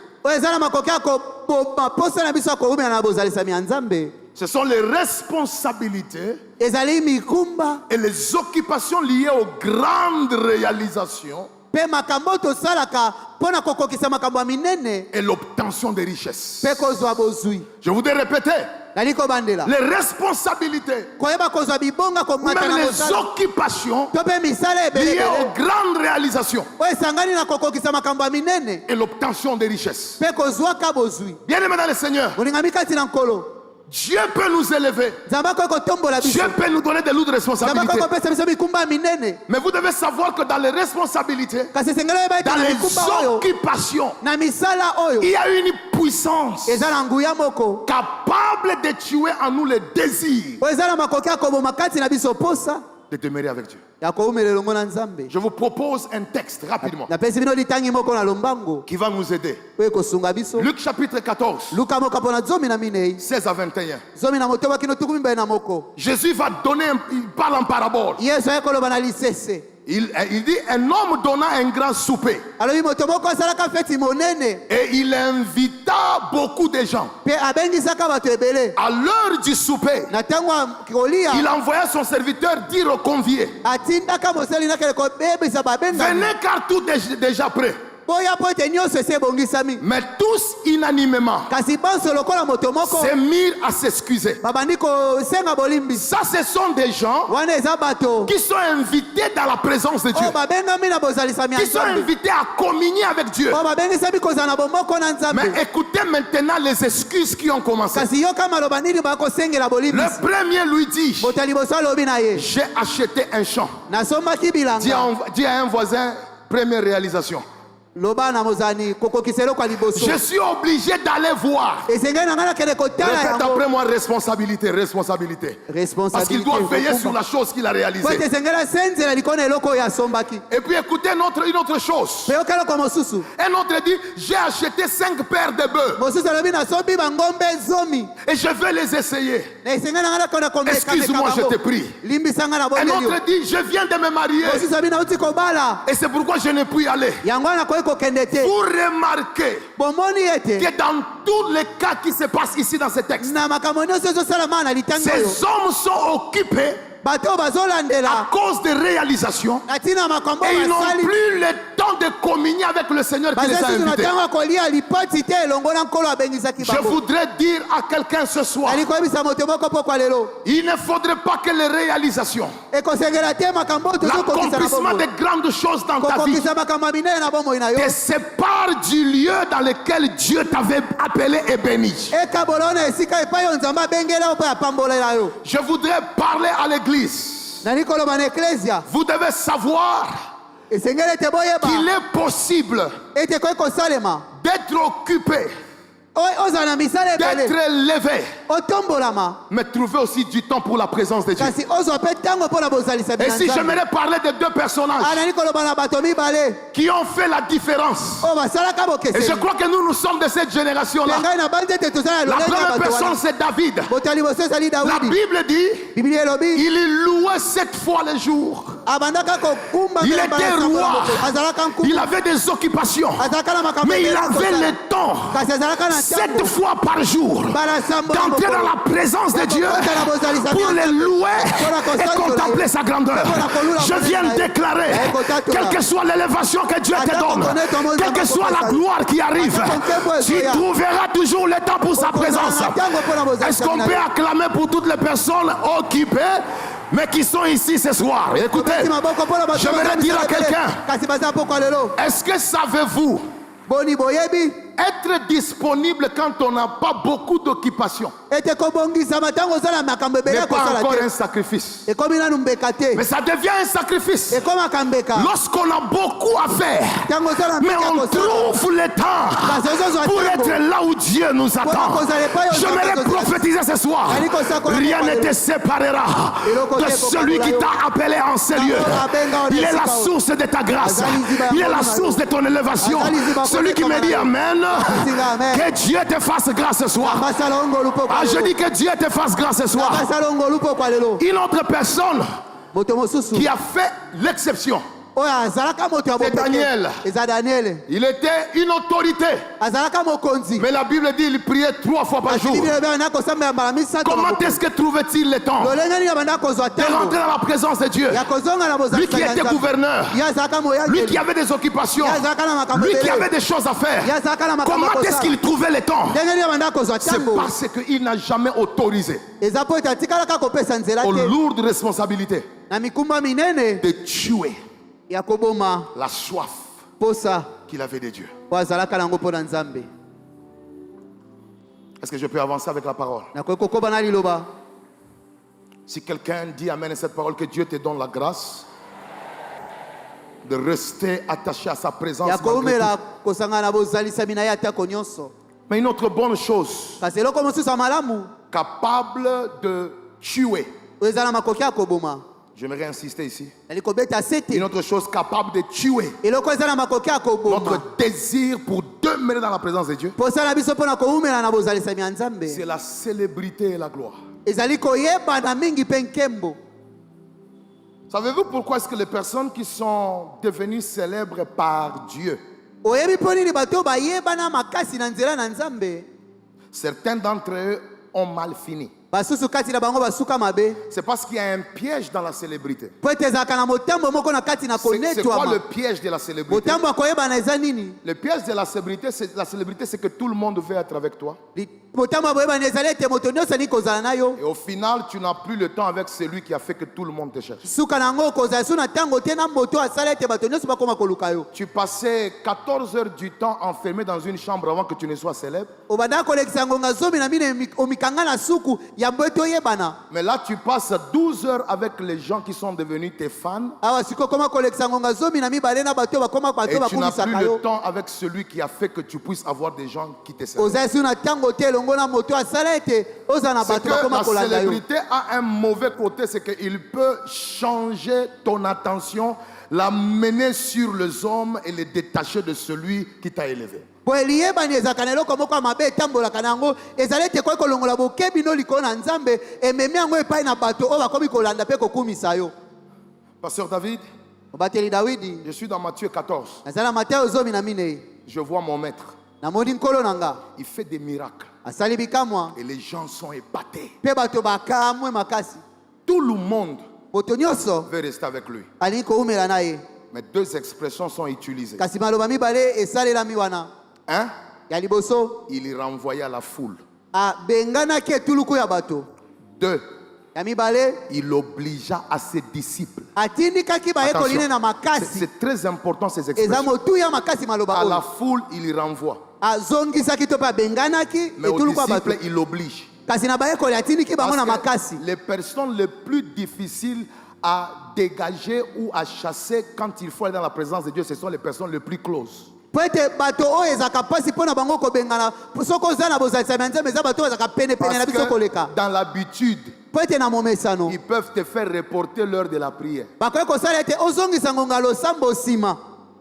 Ce sont les responsabilités et les occupations liées aux grandes réalisations mpe makambo tosalaka mpo na kokokisa makambo ya minene et l'obtention des richesses. mpe kozwa bozwi. Je voudrais répéter, Nali kobandela les responsabilités, koyeba kozwa bibonga ou komata même na les mosala occupations to mpe misala liées ebelebele aux grandes réalisations oyo esangani na kokokisa makambo ya minene et l'obtention des richesses. mpe kozwaka bozwi. Bien aimé dans le Seigneur, molingami kati na nkolo Dieu peut nous élever. nzambe akoki kotombola biso, Dieu peut nous donner de lourdes nzambe responsabilités. akoki kopesa biso mikumba ya minene, Mais vous devez savoir que dans les responsabilités, kasi esengeli oyeba ete dans na les mikumba oyo occupations, na misala il oyo y a une puissance eza na nguya moko capable de tuer en nous les désirs oyo eza na makoki ya koboma kati na biso posa de demeurer avec Dieu. ya kowumela elongo na nzambe. Je vous propose un texte rapidement napesi bino litangi moko na lombango qui va nous aider. oyo ekosunga biso. Luc chapitre 14, luka moko mpo na 12 16 à 21. zomi na motoba kino 21. Jésus va donner, il parle en parabole. yesu aye koloba na lisese Il dit, un homme donna un grand souper alobi moto moko asalaka feti monene et il invita beaucoup de gens. mpe abengisaka bato ebele. À l'heure du souper, na ntango ya kolia il envoya son serviteur dire aux conviés, atindaka mosali nakele kobebisa babengami venez car tout est déjà prêt. boya mpo ete nyonso esi ebongisami. Mais tous unanimement kasi banso lokola moto moko se mirent à s'excuser. babandi kosenga bolimbi. Ça, ce sont des gens wana eza bato qui sont invités dans la présence de Dieu, oyo babengami na bozalisami ya qui sont nzambe invités à communier avec Dieu. oyo babengisami kozala na bomoko na nzambe. Mais écoutez maintenant les excuses qui ont commencé. kasi yoka maloba nini bakosengela bolimbi. Le premier lui dit, moto ya liboso alobi na ye j'ai acheté un champ. nasombaki bilanga. Dis à un voisin, première réalisation. loba na mozani kokokisa eloko ya liboso. Je suis obligé d'aller voir. esengeli na ngai nakende kotala Répète yango. après moi, responsabilité, responsabilité. Parce qu'il doit veiller sur la chose qu'il a po ete réalisée. esengeli asenzela likona eloko oyo asombaki. Et puis écoutez une autre chose. mpe yoka eloko mosusu. Un autre dit, j'ai acheté 5 paires de bœufs mosusu alobi nasombi bangombe 10 et je vais les essayer. na esengeli na ngai nakonda komeka Excuse-moi, je te prie. limbisanga na Un bondeli yo. autre dit, je viens de me marier mosusu alobi nauti kobala et c'est pourquoi je n'ai pu y aller. yango wana nakoki kokende te. Vous remarquez bomoni ete que dans tous les cas qui se passent ici dans ce texte, na makambo nyonso ezosalama na litangi oyo ces hommes sont occupés bato oyo à bazolandela cause des réalisations na ntina makambo et oyo ils n'ont basali plus le temps de communier avec le Seigneur qui les a baza susu na invités. ntango ya kolia lipoti te elongo na nkolo abengisaki Je bango. voudrais dire à quelqu'un ce soir, nali koyebisa moto moko pokwa lelo il ne faudrait pas que les réalisations, ekosengela te makambo oyo tozokokisa na l'accomplissement bomoi. de grandes choses dans ta vie kokokisa makambo ya minene na bomoi na yo te sépare du lieu dans lequel Dieu t'avait appelé et béni. ekabola na esika epai oyo nzambe abengela yo mpo apambolela yo. Je voudrais parler à l'église. nali koloba na eklesia Vous devez savoir esengeli ete boyeba qu'il est possible ete koki kosalema d'être occupé, ozala na misala d'être ebele élevé, otombolama mais trouver aussi du temps pour la présence de Dieu. kasi ozwa mpe ntango mpo na bozalisami Et na si nzambe. j'aimerais parler de deux personnages nali koloba na bato mibale qui ont fait la différence, oyo basalaka et je bokeseni crois que nous sommes de cette mpe génération-là. ngai na bandi ete tozala na La lolenge ya première bato personne, wana. c'est David. moto ya liboso ezali La dawidi. Bible dit, bibili elobi il louait 7 fois le jour. abandaka kokumba Il mbela était mbala roi. sango moko. azalaka Il nkumu avait des occupations, azalaka na makambo mais il ebele avait kosala. le temps, kasi azalaka na 7 ntango fois par jour, mbala sambo na d'entrer dans mokolo. la présence de Dieu pour le louer et contempler sa grandeur. Je viens de déclarer, quelle que soit l'élévation que Dieu te donne, quelle que soit la gloire qui arrive, tu trouveras toujours le temps pour sa présence. Est-ce qu'on peut acclamer pour toutes les personnes occupées mais qui sont ici ce soir? Écoutez, j'aimerais dire à quelqu'un, kasi baza pokwa lelo est-ce que savez-vous boni boyebi être disponible quand on n'a pas beaucoup d'occupation ete kobongisama ntango ozala makambo ebele n'est ya pas kosala encore un te sacrifice? ekomi nanu mbeka te Mais ça devient un sacrifice ekomaka mbeka lorsqu'on a beaucoup à faire, ntango ozala mais mbeka ya on kosala trouve le temps kasi ozozwa pour ntango être là où Dieu nous attend. J'aimerais prophétiser ce soir, rien ne te séparera de celui qui t'a appelé en ce lieu. Il est la source de ta grâce, il est la source de ton élévation. Celui qui me dit Amen, que Dieu te fasse grâce ce soir. basala ongolu pokwa Ah, je dis que Dieu te fasse grâce ce soir. basala ongolu pokwa lelo Une autre personne moto mosusu qui a fait l'exception, oyo azalaka moto ya C'est Daniel. eza Daniel Il était une autorité. azalaka mokonzi Mais la Bible dit qu'il priait 3 fois par jour. Bible ebanda kosambela mbala misato Comment est-ce que trouvait-il le temps lolenge nini abanda kozwa de rentrer ntango dans la présence de Dieu? ya kozonga na Lui bozalisa qui ya était Nzambe. gouverneur, Ye azalaka lui moyangeli qui avait des occupations, ye azalaka na makambo lui qui ebele. avait des choses à Ye faire. azalaka na makambo Comment ya est-ce kosala. qu'il trouvait le temps? ndenge nini abanda kozwa C'est ntango parce qu'il n'a jamais autorisé eza po ete atikalaka kopesa nzela aux te lourdes responsabilités na mikumba minene de tuer ya koboma la soif posa qu'il avait de Dieu. po azalaka nango mpo na Nzambe. Est-ce que je peux avancer avec la parole? nakoki kokoba na liloba Si quelqu'un dit amen à cette parole, que Dieu te donne la grâce de rester attaché à sa présence ya malgré tout. koumela kosangana na bozalisami na ye atako nyonso. Mais une autre bonne chose, kasi eloko mosusu ya malamu capable de tuer. oyo eza na makoki ya koboma J'aimerais insister ici. nali kobeta sete Une autre chose capable de tuer eloko eza na makoki ya koboma notre désir pour demeurer dans la présence de Dieu, posala biso mpo na koumela na bozalisami ya Nzambe c'est la célébrité et la gloire. ezali koyebana mingi mpe nkembo. Savez-vous pourquoi est-ce que les personnes qui sont devenues célèbres par Dieu, oyebi mpo nini bato oyo bayebana makasi na nzela na Nzambe certains d'entre eux ont mal fini? basusu kati na bango basuka mabe C'est parce qu'il y a un piège dans la célébrité. po ete ezalaka na motambo moko na kati na C'est quoi le konetwama. piège de la célébrité? motambo ya koyebana eza nini? Le piège de la célébrité, c'est que tout le monde veut être avec toi. motambo ya boyebana ezali ete moto nyonso alingi kozala na yo Et au final, tu n'as plus le temps avec celui qui a fait que tout le monde te cherche. suka na yango kozala su na ntango te na moto asala ete bato nyonso bakoma koluka yo. Tu passais 14 heures du temps enfermé dans une chambre avant que tu ne sois célèbre. obanda kolekisa ngonga zomi na mine omikanga na suku ya mbo ete oyebana. Mais là, tu passes 12 heures avec les gens qui sont devenus tes fans. awa siko okoma kolekisa ngonga zomi na mibale na bato oyo bakoma bato Et oyo tu n'as plus bakumisaka le yo. temps avec celui qui a fait que tu puisses avoir des gens qui te célèbrent. ozali su na ntango te elongo na moto asala ete ozala na C'est bato que bakoma la kolanda yo. célébrité a un mauvais côté, c'est qu'il peut changer ton attention, l'amener sur les hommes et les détacher de celui qui t'a élevé. po eliyebani ezalaka na eloko moko ya mabe etambolaka na yango ezali ete koki kolongola bokebi no likolo na Nzambe ememi yango epai na bato oyo bakomi kolanda mpe kokumisa yo. Pasteur David, obateli Dawidi je suis dans Matthieu 14. nazali na Mateo zomi na minei Je vois mon maître. namoni nkolo na nga Il fait des miracles. asali bikamwa Et les gens sont épatés. mpe bato bakamwe makasi. Tout le monde moto nyonso veut rester avec lui. alingi koumela na ye Mais deux expressions sont utilisées. kasi maloba mibale esalelami wana. Un, ya liboso il renvoyait à la foule. abenganaki etuluku ya bato. Deux, ya mibale il obligea à ses disciples. atindikaki bayekoline na Attention, makasi. c'est très important ces eza expressions. motuya makasi maloba À la oyo. foule, il renvoie. azongisaki to mpe abenganaki Mais aux etuluku ya bato. disciples, il oblige. kasi na bayekoli atindiki bango na Parce que makasi. les personnes les plus difficiles à dégager ou à chasser quand il faut aller dans la présence de Dieu, ce sont les personnes les plus closes. po ete bato oyo ezalaka mpasi mpo na bango kobengana soki oza na bozalisami ya Nzambe eza bato oyo ezalaka penepene na Parce biso que koleka. dans l'habitude, po ete na momesano ils peuvent te faire reporter l'heure de la prière. bakoki kosala ete ozongisa ngonga losambo nsima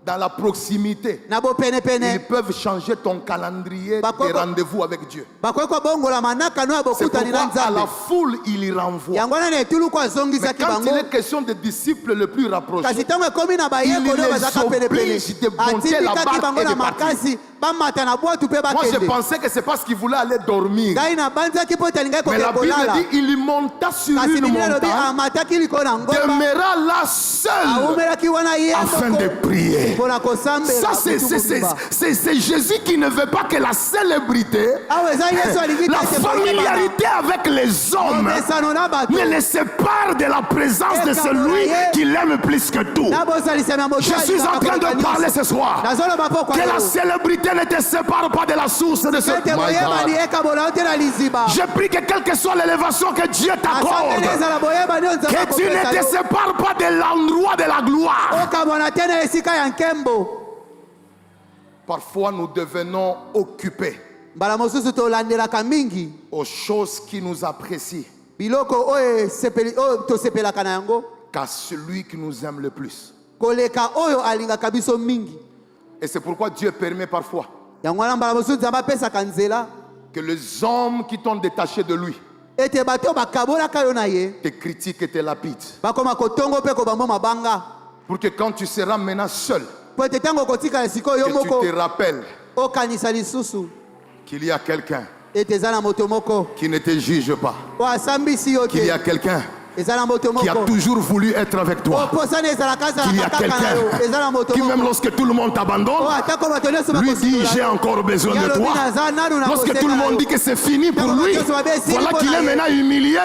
Dans la proximité, na bopenepene. ils peuvent changer ton calendrier Bah, quoi, de quoi. rendez-vous avec Dieu. bakoki kobongola manakano ya C'est bokutani na pourquoi à la Nzambe. foule, il renvoie. yango wana na etuluku Mais azongisaki quand bango. il est question des disciples les plus rapprochés, kasi ntango ekomi na bayekoli Il oyo les bazalaka penepene oblige de monter la atindikaki barque bango et na de partir. makasi bamata na bwatu mpe moi je bakende. pensais que c'est parce qu'il voulait aller dormir. ngai nabanzaki mpo ete alingaki Mais la kokea Bible kolala. dit il monta sur kasi une biblia elobi montagne, amataki likolo na ngomba demeura là seul awumelaki wana ye afin de moko prier. mpo na kosambela Ça, c'est Jésus qui ne veut pas que la célébrité, awa eza yesu alingi la familiarité avec les hommes omesano na bato ne les sépare de la présence de celui qui l'aime plus que tout. na bosalisami ya moto Je suis en train de parler ce soir. nazoloba mpo Que la célébrité ne te sépare pas de la source de ce ete My boyebani God. ekabola yo te na liziba. Je prie que quelle que soit l'élévation que Dieu t'accorde, asangeli ezala boyebani oyo nzambe que tu ne akopesa te yo. sépares pas de l'endroit de la gloire. okabwana te na esika ya nkembo. Parfois, nous devenons occupés mbala mosusu tolandelaka mingi aux choses qui nous apprécient biloko oyo oyo tosepelaka na yango qu'à celui qui nous aime le plus. koleka oyo alingaka biso mingi. Et c'est pourquoi Dieu permet parfois yango wana mbala mosusu nzambe apesaka nzela que les hommes qui t'ont détaché de lui ete bato oyo bakabolaka yo na ye te critiquent et te lapident. bakoma kotongo mpe kobambo mabanga. Pour que quand tu seras maintenant seul, po ete ntango okotikala sikoyo yo que tu moko te rappelles okanisa lisusu qu'il y a quelqu'un ete eza na moto moko qui ne te juge pas. oyo asambisi yo Qu'il y te a quelqu'un eza na moto qui a moko toujours voulu être avec toi. oposana ezalaka Qu'il y a azalaka kaka na yo eza na quelqu'un moto qui, même moko lorsque tout le monde t'abandonne, oyo atako bato nyonso lui dit j'ai encore besoin de toi. Lorsque tout le monde dit que c'est fini pour lui, voilà qu'il est maintenant humilié.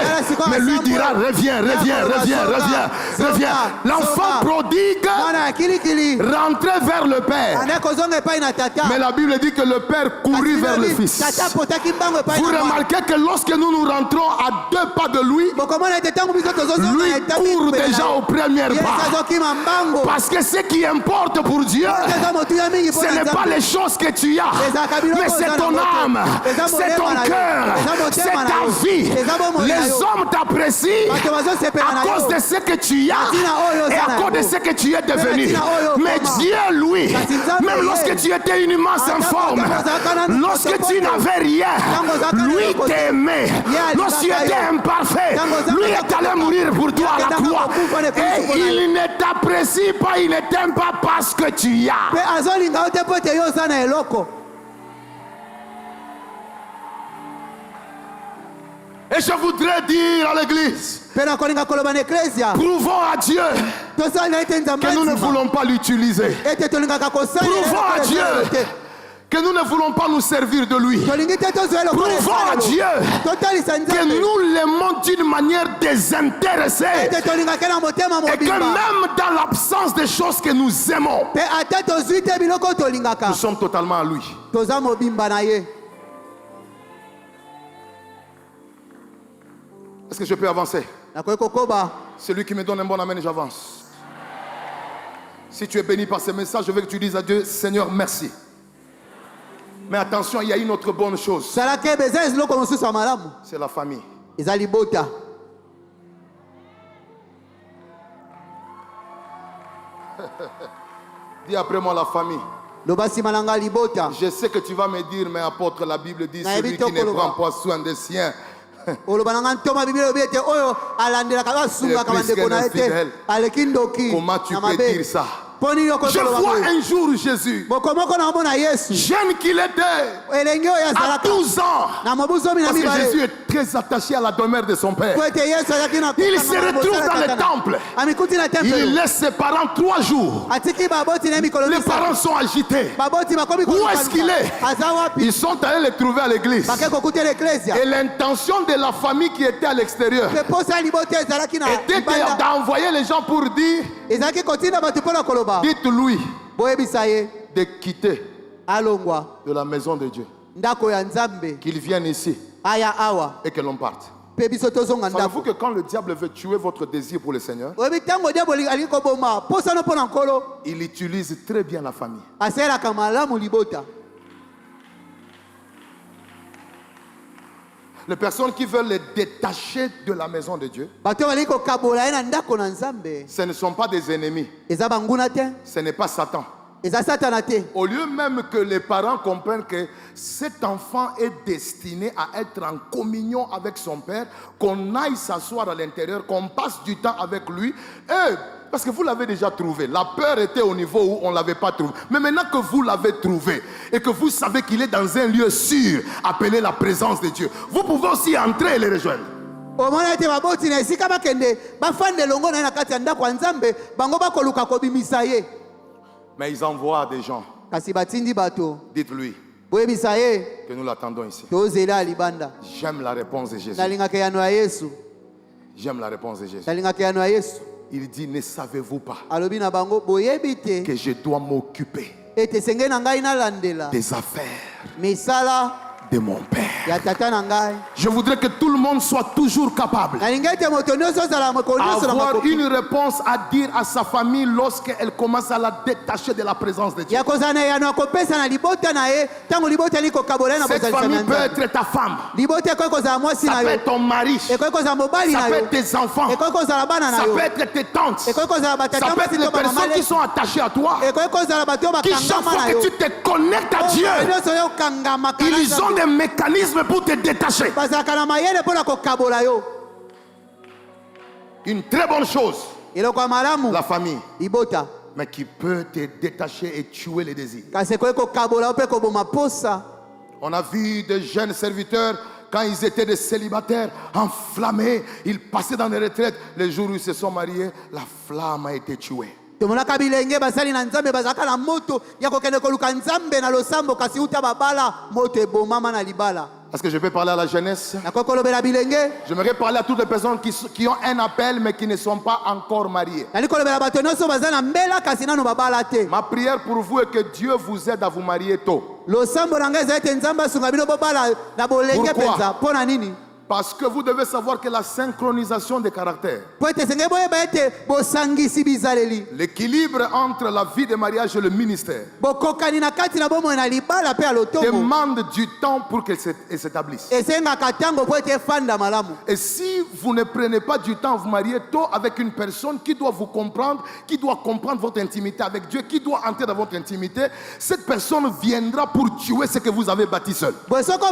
Mais lui dira reviens, reviens, reviens, reviens, reviens. L'enfant prodigue mwana ya kilikili rentrait vers le Père. ane kozonga epai na tata Mais la Bible dit que le Père courut vers le Fils. tata apotaki mbango epai Vous na mwana remarquez que lorsque nous rentrons à 2 pas de lui, bokomona ete ntango biso tozozonga lui na etape court pene na déjà ye. aux premières Ye pas. azokima mbango Parce que ce qui importe pour Dieu, eza motuya mingi mpo ce na n'est pas Nzambe. les choses que tu as, mais c'est ton âme, c'est ton cœur, c'est ta vie. Les hommes t'apprécient bato bazosepela na à cause yo de ce que tu as et à cause de ce que tu es devenu. Mais Dieu, lui, même lorsque tu étais une masse informe, lorsque tu n'avais rien, lui t'aimait. Lorsque tu étais imparfait, lui est allé mourir pour toi à la croix. Et il ne t'apprécie pas, il ne t'aime pas parce que tu as. mpe azolinga yo te mpo ete yo oza na eloko Et je voudrais dire à l'église, mpe nakolinga koloba na eklesia prouvons à Dieu tosalela ete nzambe que nous ne ansima voulons pas l'utiliser. ete tolingaka Prouvons à Dieu que nous ne voulons pas nous servir de lui. tolingi te tozwa eloko Prouvons à Dieu totalisa que nzambe nous l'aimons d'une manière désintéressée ete tolingaka na motema et que mobimba même dans l'absence des choses que nous aimons, mpe ata tozwi te biloko oyo tolingaka nous sommes totalement à lui. toza mobimba na ye Est-ce que je peux avancer? nakoki kokoba Celui qui me donne un bon amen, j'avance. Si tu es béni par ce message, je veux que tu dises à Dieu, Seigneur, merci. Mais attention, il y a une autre bonne chose. salaka ebe eza eloko mosusu ya malamu C'est la famille. eza libota Dis après moi la famille. loba nsima na ngai libota Je sais que tu vas me dire, mais apôtre, la Bible dit, Na celui yebi qui ne tokoloba. prend pas soin des siens. oloba na ngai ntoma biblia elobi ete oyo alandelaka oyo asungaka plus bandeko na ye qu'un infidèle. te aleki ndoki Comment tu na peux mabe dire ça? mpo nini okoki Je koloba vois boye? un jour Jésus, boko moko na omona yesu jeune qu'il était, elenge oyo à azalaka 12 ans, na mobu zomi na parce que mibale Jésus est très attaché à la demeure de son père. po ete yesu azalaki na Il se retrouve dans le temple. amikuti na temple Il laisse ses parents 3 jours. atiki baboti na ye mikolo Les misato. parents sont agités. baboti bakomi Où est-ce qu'il est? aza wapi Ils sont allés le trouver à l'église. bake kokutela eklesia Et l'intention de la famille qui était à l'extérieur mpe posa ya libota ezalaki na était libanda d'envoyer les gens pour dire, ezalaki kotinda bato mpo na koloba dites-lui boyebisa ye de quitter alongwa de la maison de Dieu. ndako ya nzambe Qu'il vienne ici aya awa et que l'on parte. mpe biso tozonga Savez-vous ndako que quand le diable veut tuer votre désir pour le Seigneur, oyebi ntango diabo alingi koboma posano mpo na nkolo il utilise très bien la famille. asalelaka malamu libota Les personnes qui veulent les détacher de la maison de Dieu, bato oyo balingi kokabola ye na ndako na nzambe ce ne sont pas des ennemis. eza banguna te Ce n'est pas Satan. eza satana te Au lieu même que les parents comprennent que cet enfant est destiné à être en communion avec son père, qu'on aille s'asseoir à l'intérieur, qu'on passe du temps avec lui, et parce que vous l'avez déjà trouvé. La peur était au niveau où on ne l'avait pas trouvé. Mais maintenant que vous l'avez trouvé et que vous savez qu'il est dans un lieu sûr, appelé la présence de Dieu, vous pouvez aussi entrer et le rejoindre. omona ete baboti na esika bakende bafande elongo na ye na kati ya ndako ya nzambe bango bakoluka kobimisa ye Mais ils envoient des gens. kasi batindi bato Dites-lui boyebisa ye que nous l'attendons ici. tozela ya libanda J'aime la réponse de Jésus. nalingaka yano ya yesu J'aime la réponse de Jésus. nalingaka yano ya yesu Il dit, ne savez-vous pas alobi na bango boyebi te que je dois m'occuper ete senge na ngai nalandela des affaires misala de mon Père. ya tata na ngai Je voudrais que tout le monde soit toujours capable nalingi ete moto nyonso ozala mokolo nyonso na d'avoir makoki une réponse à dire à sa famille lorsqu'elle commence à la détacher de la présence de Dieu. ya kozala na yano ya kopesa na libota na ye ntango libota ali kokabola ye na Cette bozalisa famille na peut nzambe être ta femme, libota ekoki kozala mwasi ça na peut yo être ton mari, ça ekoki kozala mobali na peut yo être tes enfants, ekoki kozala bana na ça yo peut être tes tantes, ekoki kozala ça batata peut être mwasi les to bamama personnes qui sont attachées à toi, ekoki kozala bato oyo qui chaque bakangama fois na yo que tu te connectes à Dieu, nyonso yo okangamaka na ils ont Nzambe. des mécanismes pour te détacher. bazalaka na mayele mpo na kokabola yo Une très bonne chose, eloko ya malamu la famille, libota mais qui peut te détacher et tuer les désirs. kasi ekoki kokabola yo mpe koboma posa. On a vu des jeunes serviteurs, quand ils étaient des célibataires, enflammés, ils passaient dans les retraites. Les jours où ils se sont mariés, la flamme a été tuée. tomonaka bilenge basali na nzambe bazalaka na moto ya kokende koluka nzambe na losambo kasi uta babala moto ebomama na libala. Est-ce que je peux parler à la jeunesse? nakoki kolobela bilenge J'aimerais parler à toutes les personnes qui ont un appel mais qui ne sont pas encore mariées. nali kolobela bato nyonso baza na mbela kasi nano babala te. Ma prière pour vous est que Dieu vous aide à vous marier tôt. losambo na ngai ezali ete nzambe asunga bino bobala na bolenge Pourquoi? mpenza mpo na nini? Parce que vous devez savoir que la synchronisation des caractères, po ete esengeli boyeba ete bosangisi bizaleli, l'équilibre entre la vie de mariage et le ministère bokokani na kati na bomoi na libala mpe ya lotombo demande du temps pour qu'elle s'établisse. esengaka ntango po ete efanda malamu. Et si vous ne prenez pas du temps à vous marier tôt avec une personne qui doit vous comprendre, qui doit comprendre votre intimité avec Dieu, qui doit entrer dans votre intimité, cette personne viendra pour tuer ce que vous avez bâti seul. boye soki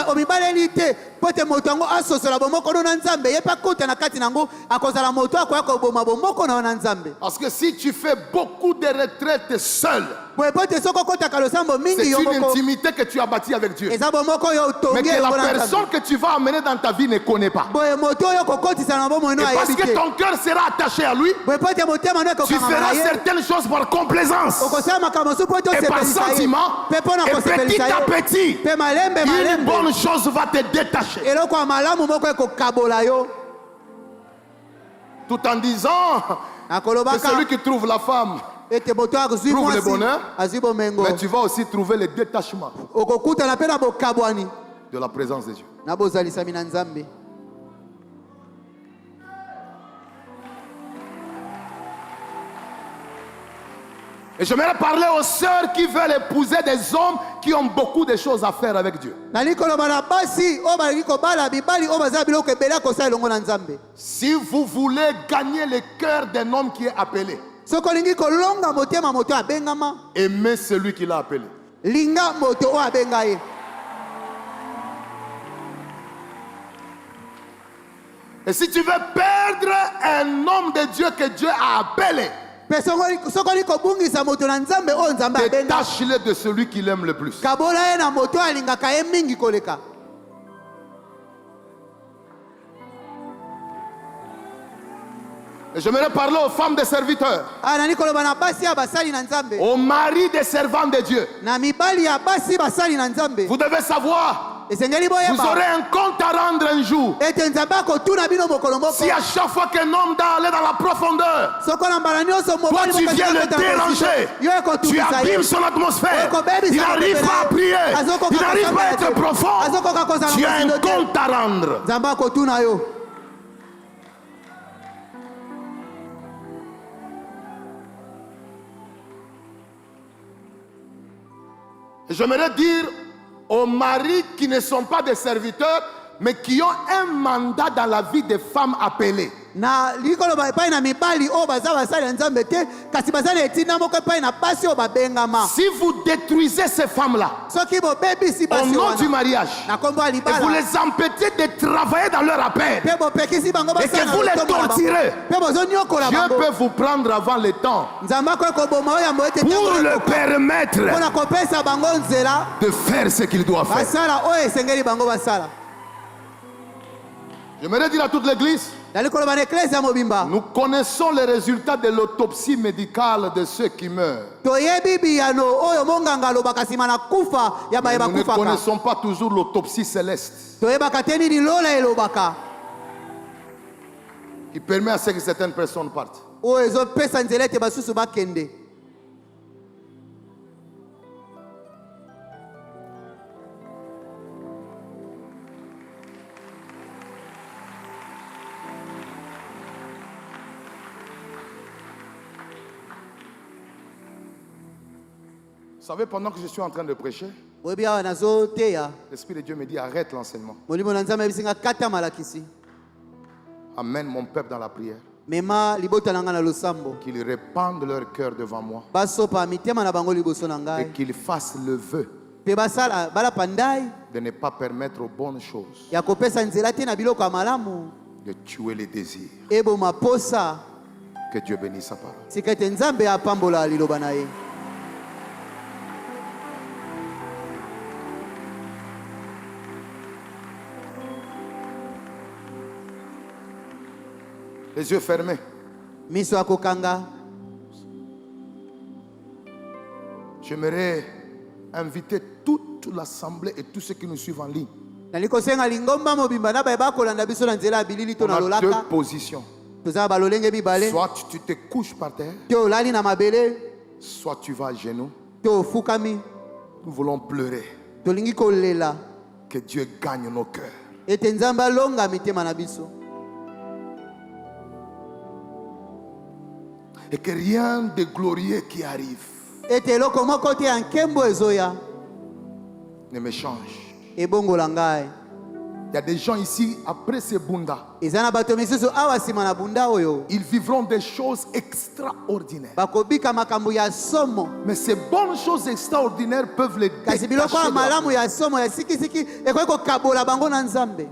omibaleli te po ete moto yango asosola bomoko no na nzambe ye mpe akuta na kati nango akozala moto akoya koboma bomoko na yo na nzambe. Parce que si tu fais beaucoup de retraites seul, boye po ete soki okotaka losambo c'est mingi yo une moko intimité que tu as bâtie avec Dieu. eza bomoko oyo Mais otongi que la elongo na nzambe. personne que tu vas amener dans ta vie ne connaît pas. boye moto oyo okokotisa na bomoi Et no parce ayebi que te. ton cœur sera attaché à lui, boye po ete motema no tu ekokangama na feras ye certaines choses par complaisance okosala makambo mosusu po ete et par osepelisa ye sentiment. mpe mpo na Et petit kosepelisa à ye petit, mpe malembe une malembe bonne chose va te détacher. eloko ya malamu moko ekokabola yo. Tout en disant que nakolobaka celui qui trouve la femme, ete moto azwi trouve le mwasi bonheur, azwi bomengo mais tu vas aussi trouver le détachement okokutana mpe na bokabwani de la présence de Dieu. na bozalisami na nzambe. Et j'aimerais parler aux sœurs qui veulent épouser des hommes qui ont beaucoup de choses à faire avec Dieu. nali koloba na basi oyo balingi kobala mibali oyo baza biloko ebele akosala elongo na nzambe. Si vous voulez gagner le cœur d'un homme qui est appelé, soki olingi kolonga motema moto oyo abengama aimez celui qui l'a appelé. linga moto oyo abenga ye. Et si tu veux perdre un homme de Dieu que Dieu a appelé, mpe soki olingi kobungisa moto na nzambe oyo nzambe abenga détache-le de celui qu'il aime le plus. kabola ye na moto oyo alingaka ye mingi koleka. Et j'aimerais parler aux femmes des serviteurs, nali koloba na basi ya basali na nzambe aux maris des servants de Dieu. na mibali ya basi basali na nzambe. Vous devez savoir, esengeli vous boyeba aurez un compte à rendre un jour. ete nzambe akotuna bino mokolo moko Si à chaque fois qu'un homme doit aller dans la profondeur, soko na mbala nyonso toi mobali tu moko viens le akota na déranger, yo tu ekotungisa ye abîmes son atmosphère, il n'arrive pas à prier, il n'arrive pas à être profond. azokoka kozala Tu as un mosindo te. compte à rendre. nzambe akotuna yo. J'aimerais dire aux maris qui ne sont pas des serviteurs, mais qui ont un mandat dans la vie des femmes appelées. na likoloba epai na mibali oyo baza basali ya nzambe te kasi baza na etinda moko epai na basi oyo babengama. Si vous détruisez ces femmes-là soki bobebisi au basi nom du wana mariage na kombo ya et vous libala les empêchez de travailler dans leur appel, mpe bopekisi bango et que vous les torturez, mpe bozoniokola Dieu bango peut vous prendre avant le temps nzambe akoki koboma oyo yambo ete pour le permettre mpona kopesa bango nzela de faire ce qu'il doit faire. basala oyo esengeli bango basala. J'aimerais dire à toute l'église, nali koloba na eklese ya mobimba nous connaissons les résultats de l'autopsie médicale de ceux qui meurent. toyebi biyano oyo monganga alobaka nsima na kufa ya baye Nous ne bakufaka connaissons pas toujours l'autopsie céleste toyebaka te nini lola elobaka qui permet à ce que certaines personnes partent. oyo ezopesa nzela ete basusu bakende. Vous savez, pendant que je suis en train de prêcher, oyebi awa nazoteya l'Esprit de Dieu me dit arrête l'enseignement. molimo na nzambe ayebisinga kata malakisi Amène mon peuple dans la prière. mema libota na ngai na losambo Qu'ils répandent leur cœur devant moi basopa mitema na bango liboso na et ngai qu'ils fassent le vœu mpe basala balapa ndai de ne pas permettre aux bonnes choses ya kopesa nzela te na biloko ya malamu de tuer les désirs. eboma posa. Que Dieu bénisse sa parole. sika ete nzambe apambola liloba na ye. Les yeux fermés. Miso akokanga. J'aimerais inviter toute l'assemblée et tous ceux qui nous suivent en ligne. Nali kosenga lingomba mobimba na baye bakolanda biso na nzela ya bilili to On na a deux lolaka. positions. Tozala balolenge mibale. Soit tu te couches par terre, To olali na mabele. soit tu vas à genoux. To ofukami. Nous voulons pleurer. Tolingi kolela. Que Dieu gagne nos cœurs. Ete nzambe alonga mitema na biso. Et que rien de glorieux qui arrive Ete eloko moko te ya nkembo ezoya. ne me change. Ebongola ngai. Il y a des gens ici, après ces bundas, Eza na bato misusu awa nsima na bunda oyo. ils vivront des choses extraordinaires. Bakobika makambo ya somo. Mais ces bonnes choses extraordinaires peuvent les Kasi biloko détacher ya de la malamu ya somo ya sikisiki ekoki kokabola bango na nzambe.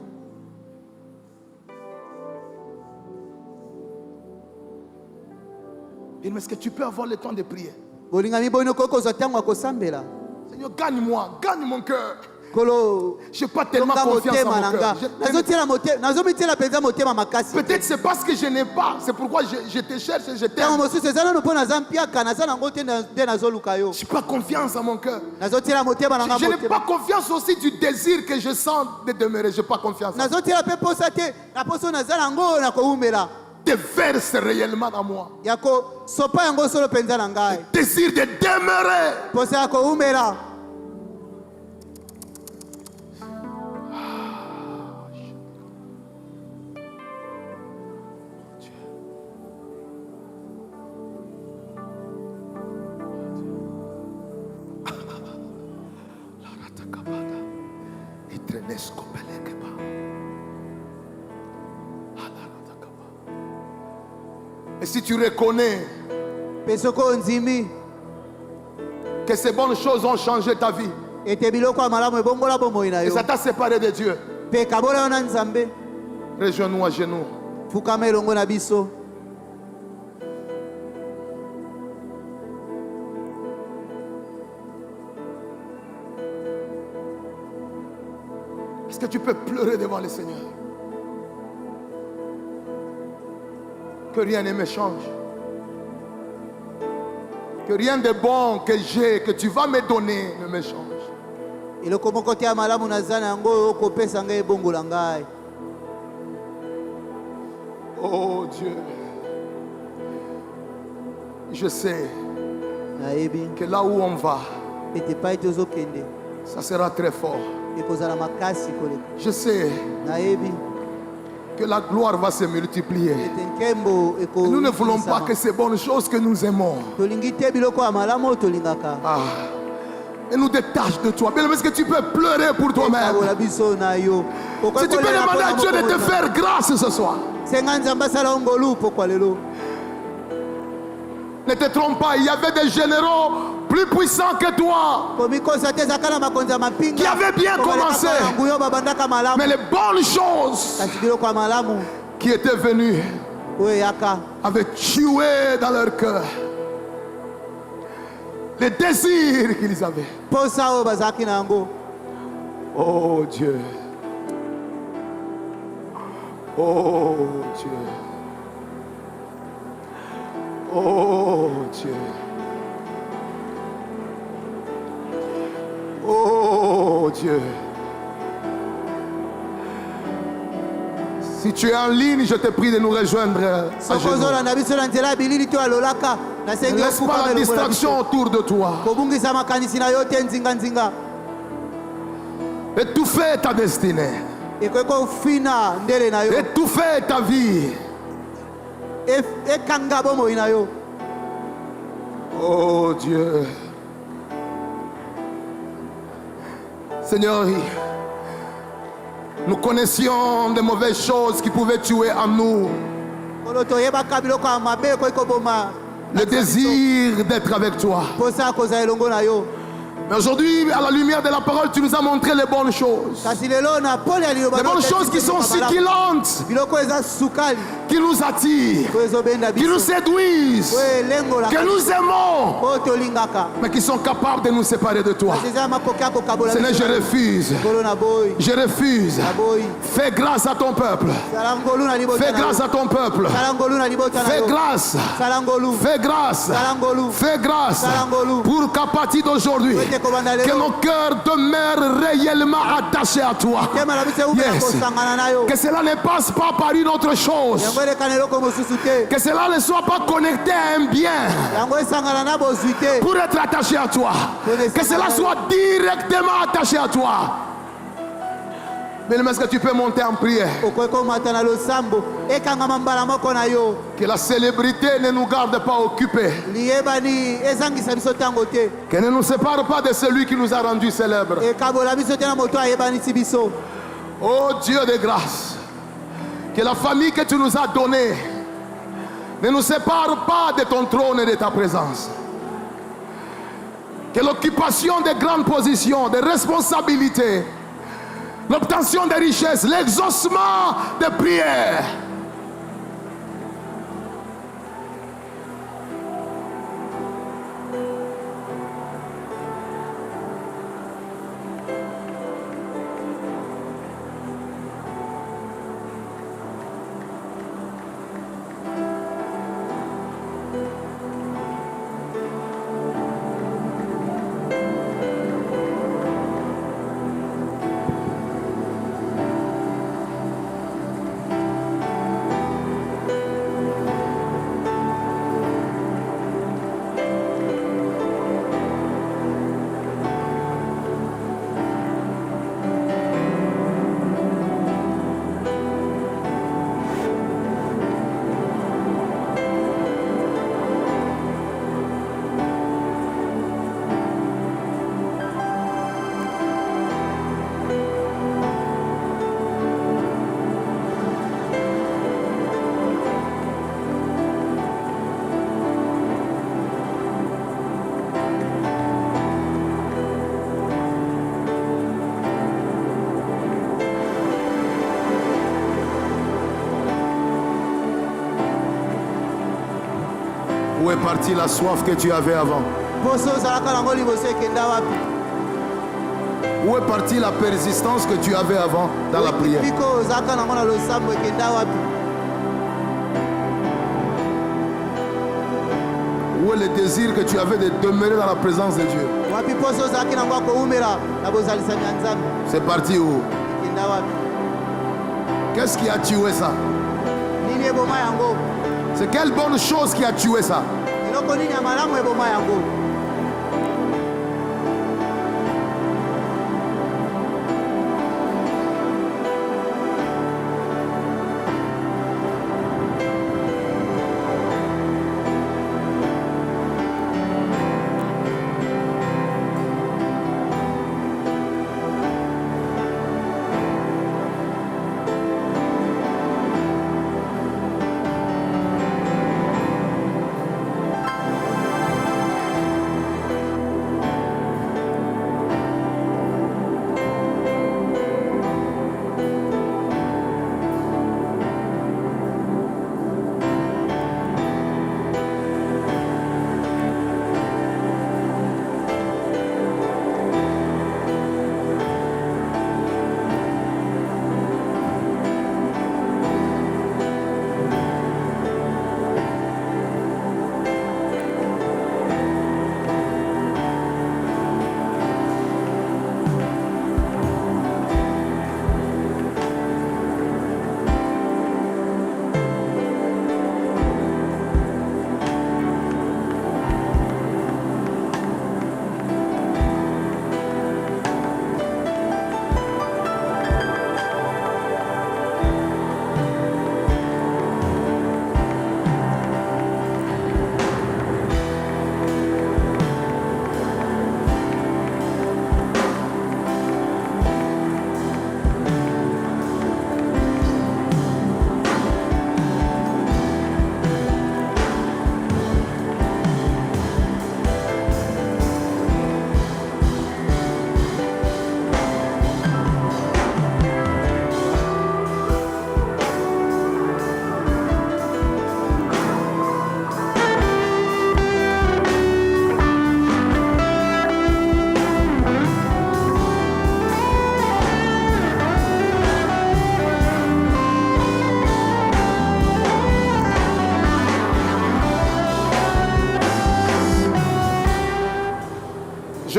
Mais est-ce que tu peux avoir le temps de prier? Bolingami bono koko kozwa ntango ya kosambela. Seigneur, gagne-moi, gagne mon cœur. Kolo Je n'ai pas tellement longa confiance en motema mon na cœur. nga. Nazomitela mpenza motema makasi. Peut-être c'est parce que je n'ai pas. C'est pourquoi je te cherche et je Ntango t'aime. mosusu eza nano mpo naza mpiaka naza nango te nde nazoluka yo. Je n'ai pas confiance en mon cœur. Nazotiela motema na nga Je n'ai motema. pas confiance aussi du désir que je sens de demeurer. Je n'ai pas confiance. Nazotiela mpe posa te na poso naza nango na koumela. Déverse réellement en moi. Ya kosopa yango solo mpenza na ngai. Désir de demeurer. Posa ya koumela. Et si tu reconnais Pe soko ondimi que ces bonnes choses ont changé ta vie ete biloko ya malamu ebongola bomoi na et yo. ça t'a séparé de Dieu, Pe kabola yo na nzambe. rejoins-nous à genoux. Fukama elongo na biso. Est-ce que tu peux pleurer devant le Seigneur? Que rien ne me change. Que rien de bon que j'ai, que tu vas me donner, ne me change. Eloko moko te ya malamu naza na yango oyo okopesa ngai ebongola ngai. Oh Dieu, je sais Nayebi que là où on va, ete epai tozokende ça sera très fort. ekozala makasi koleka. Je sais Nayebi que la gloire va se multiplier. ete nkembo Et nous ne voulons pas ekolisama. que ces bonnes choses que nous aimons Tolingi te biloko ya malamu oyo tolingaka. et nous détachent de toi. Bien, est-ce que tu peux pleurer pour toi-même? Ekabola biso na yo. Si tu peux demander à Dieu de te faire grâce ce soir. senga nzambe asala yo ngolu pokwa lelo. Ne te trompe pas, il y avait des généraux plus puissants que toi Komikosa te ezaka na makonzi ya mapinga. qui avaient bien commencé. Nguyo babandaka malamu. Mais les bonnes choses Kasi biloko ya malamu qui étaient venues oyo eyaka. avaient tué dans leur cœur les désirs qu'ils avaient. Posa oyo bazalaki na yango. Oh Dieu. Oh Dieu. Oh Dieu. Oh Dieu. Si tu es en ligne, je te prie de nous rejoindre à Soko genoux. ozolanda biso na nzela ya bilili to ya lolaka. Nasengi Ne laisse pas ofukama la elongo na distraction biso. autour de toi. Kobungisa makanisi na yo te nzinga-nzinga. Étouffer ta destinée. Ekoki kofina ndele na yo. Étouffer ta vie. Ekanga bomoi na yo. Oh Dieu. Seigneur, nous connaissions de mauvaises choses qui pouvaient tuer en nous Kolo toyebaka biloko ya mabe ekoki koboma. le désir d'être avec toi. Posa kozala elongo na yo. Mais aujourd'hui, à la lumière de la parole, tu nous as montré les bonnes choses. kasi lelo na pole ya liloba Les bonnes choses qui sont succulentes, biloko eza sukali qui nous attirent, oyo ezobenda qui nous biso séduisent, oyo elengolaka que nous aimons, oyo tolingaka mais qui sont capables de nous séparer de toi. kasi eza ya makoki ya kokabola Seigneur, biso je refuse. ngolu na boyi Je refuse. na boyi Fais grâce à ton peuple. sala ngolu na libota Fais na grâce yo à ton peuple. sala ngolu na libota na Fais yo grâce. sala ngolu Fais grâce. sala ngolu Fais grâce. Salangolu. Pour qu'à partir d'aujourd'hui, Wete kobanda lelo. que nos cœurs demeurent réellement attachés à toi. tema na biso eumela Yes. kosangana na yo Que cela ne passe pas par une autre chose. yango elekana eloko mosusu te Que cela ne soit pas connecté à un bien yango esangana na bozwi te pour être attaché à toi. Que cela soit directement attaché à toi. Mais est-ce que tu peux monter en prière? okoki komata na losambo ekangama mbala moko na yo Que la célébrité ne nous garde pas occupés. liyebani ezangisa biso ntango te Que ne nous sépare pas de celui qui nous a rendus célèbres. ekabola biso te na moto ayebanisi biso Oh Dieu de grâce, que la famille que tu nous as donnée ne nous sépare pas de ton trône et de ta présence. Que l'occupation de grandes positions, de responsabilités, l'obtention des richesses, l'exaucement des prières, où est partie la soif que tu avais avant? poso ozalaka nango liboso ekenda wapi Où est partie la persistance que tu avais avant dans la prière? piko ozalaka nango na losambo ekenda wapi Où est le désir que tu avais de demeurer dans la présence de Dieu? wapi poso ozalaki nango akoumela na bozalisami ya nzambe C'est parti où? ekenda wapi Qu'est-ce qui a tué ça? nini eboma yango C'est quelle bonne chose qui a tué ça? eloko nini ya malamu eboma yango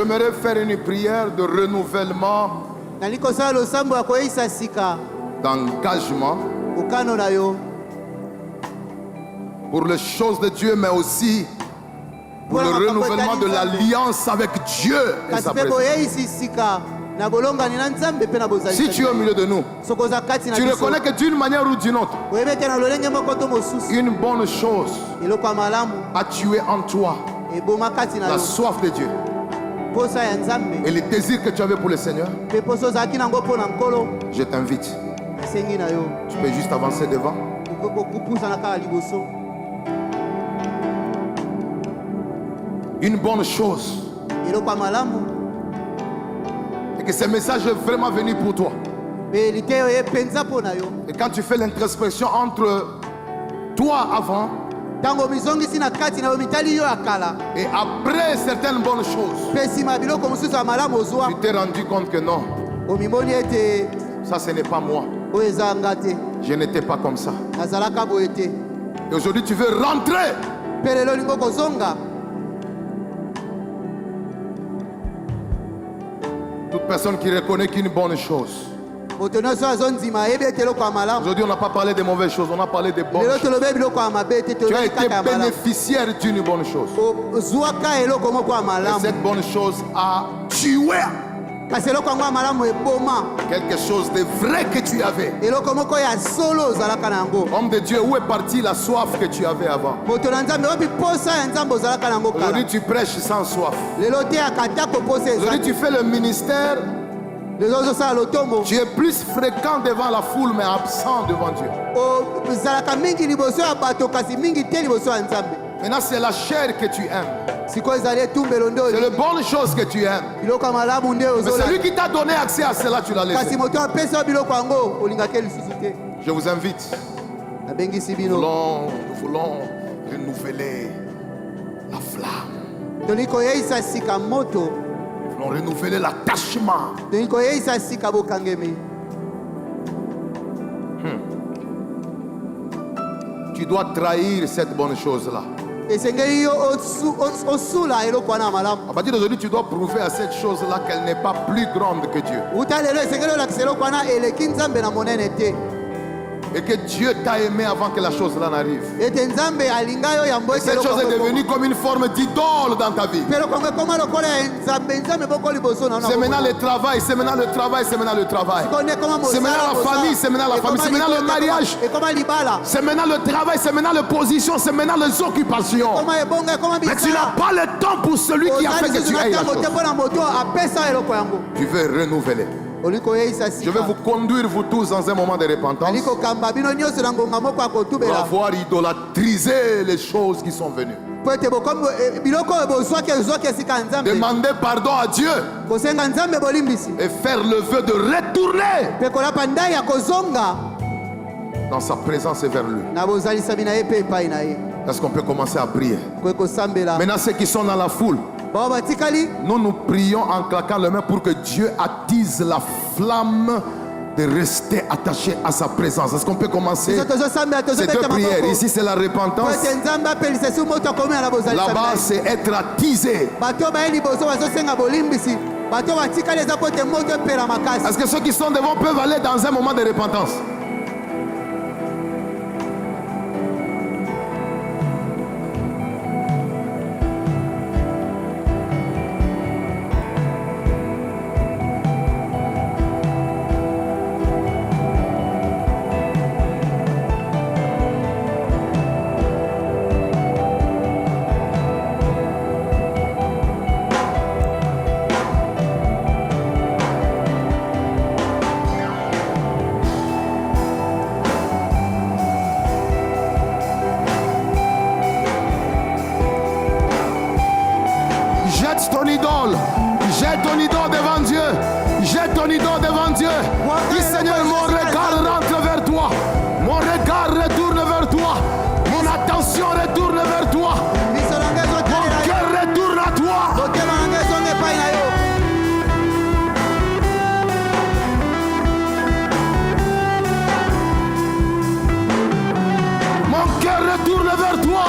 J'aimerais faire une prière de renouvellement, nalingi kosala losambo ya koyeisa sika d'engagement okano na yo pour les choses de Dieu, mais aussi pour le renouvellement de l'alliance avec Dieu et kasi sa mpe présence. boyeisi sika na bolongani na nzambe mpe na Si tu es au milieu de nous, soki oza kati na tu biso reconnais que d'une manière ou d'une autre, oyebi ete na lolenge moko to mosusu une bonne chose eloko ya malamu a tué en toi eboma kati na la yo soif de Dieu posa ya nzambe et le désir que tu avais pour le Seigneur. mpe poso ozalaki nango mpo na nkolo Je t'invite. nasengi na yo Tu peux juste avancer devant. kopusana kaka liboso Une bonne chose. eloko ya malamu Et que ce message est vraiment venu pour toi. mpe liteyo ye mpenza mpo na yo Et quand tu fais l'introspection entre toi avant ntango mizongisi na kati na yo mitali yo ya kala et après certaines bonnes choses, mpe nsima ya biloko mosusu ya malamu ozwa tu t'es rendu compte que non, omimoni ete ça ce n'est pas moi. oyo eza nga te Je n'étais pas comme ça. nazalaka boye te Et aujourd'hui tu veux rentrer. mpe lelo olingi kozonga Toute personne qui reconnaît qu'une bonne chose. moto nyonso azondima ayebi ete eloko ya malamu Aujourd'hui on n'a pas parlé des mauvaises choses, on a parlé des bonnes lelo choses. tolobi biloko ya mabe te Tu as tolobi été kaka ya malamu bénéficiaire d'une bonne chose. ozwaka eloko moko ya Et malamu cette bonne chose a tué kasi eloko yango ya malamu eboma quelque chose de vrai que tu avais. eloko moko ya solo ozalaka na yango Homme de Dieu, où est partie la soif que tu avais avant? moto na nzambe obi posa ya nzambe ozalaka na yango kala Aujourd'hui tu prêches sans soif. lelo te akatako posa Aujourd'hui eza tu fais le ministère, lelo ozosala lotombo tu es plus fréquent devant la foule mais absent devant Dieu. ozalaka mingi liboso ya bato kasi mingi te liboso ya nzambe Maintenant c'est la chair que tu aimes. sikoyo ezali etumbelo nde C'est les olingi bonnes choses que tu aimes. biloko ya malamu nde Mais ozola celui qui t'a donné accès à cela, tu l'as kasi laissé. moto apesi yo biloko yango olingaki lisusu te Je vous invite. nabengisi Nous bino voulons renouveler la flamme. tolingi koyeisa sika moto Nous voulons renouveler l'attachement. tolingi koyeisa sika bokangemi Tu dois trahir cette bonne chose-là. esengeli yo osula eloko wana ya malamu À partir d'aujourd'hui, tu dois prouver à cette chose-là qu'elle n'est pas plus grande que Dieu. uta lelo esengeli olakisa eloko wana eleki nzambe na monene te Et que Dieu t'a aimé avant que la chose-là n'arrive. ete nzambe alinga yo yambo Et ete cette eloko chose est yango devenue comme une forme d'idole dans ta vie. mpe eloko yango ekoma lokola ya nzambe boko liboso na C'est maintenant le travail, c'est maintenant le travail, c'est maintenant le travail. C'est maintenant la famille, c'est maintenant la famille, c'est maintenant le mariage. ekoma libala C'est maintenant le travail, c'est maintenant les positions, c'est maintenant les occupations. ekoma ebonga ekoma Mais tu n'as pas le temps pour celui qui a fait que tu aies la ntango te chose. mpo na moto apesa eloko yango Tu veux renouveler. olingi koyeisa Je vais sika vous conduire, vous tous, dans un moment de repentance. ali kokamba bino nyonso na ngonga moko ya Pour kotubela avoir idolâtrisé les choses qui sont venues. po ete biloko oyo bozwaki ezwaki esika ya nzambe Demandez pardon à Dieu kosenga nzambe bolimbisi et faire le vœu de retourner mpe kolapa ndai ya kozonga dans sa présence et vers lui. na bozalisami na ye mpe epai na ye Est-ce qu'on peut commencer à prier? koki kosambela Maintenant, ceux qui sont dans la foule, bao batikali nous prions en claquant les mains pour que Dieu attise la flamme de rester attaché à sa présence. Est-ce qu'on peut commencer biso tozosambela ces deux tozobeta prières? maboko Ici, c'est la po repentance. ete nzambe apelisa esi moto akomela na bozalisami na Là-bas, ye c'est être attisé. bato baye liboso bazosenga bolimbisi bato batikali eza po ete moto epela makasi Est-ce que ceux qui sont devant peuvent aller dans un moment de repentance? Jette ton idole. Jette ton idole devant Dieu. Jette ton idole devant Dieu. Dis Seigneur, mon regard rentre vers toi. Mon regard retourne vers toi. Mon attention retourne vers toi. miso na ngai Mon ezotalela yo cœur retourne à toi. motema na ngai ezonga epai na yo Mon cœur retourne vers toi.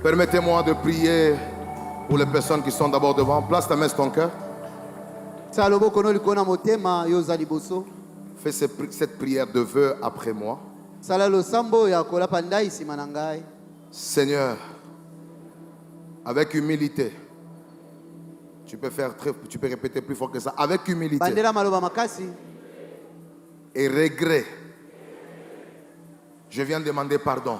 Permettez-moi de prier pour les personnes qui sont d'abord devant. Place ta main sur ton cœur. Sala loboko no likolo na motema yo oza liboso. Fais cette prière de vœux après moi. Sala losambo ya kolapa ndai nsima na ngai. Seigneur, avec humilité, tu peux répéter plus fort que ça. Avec humilité Bandela maloba makasi. et regret, je viens demander pardon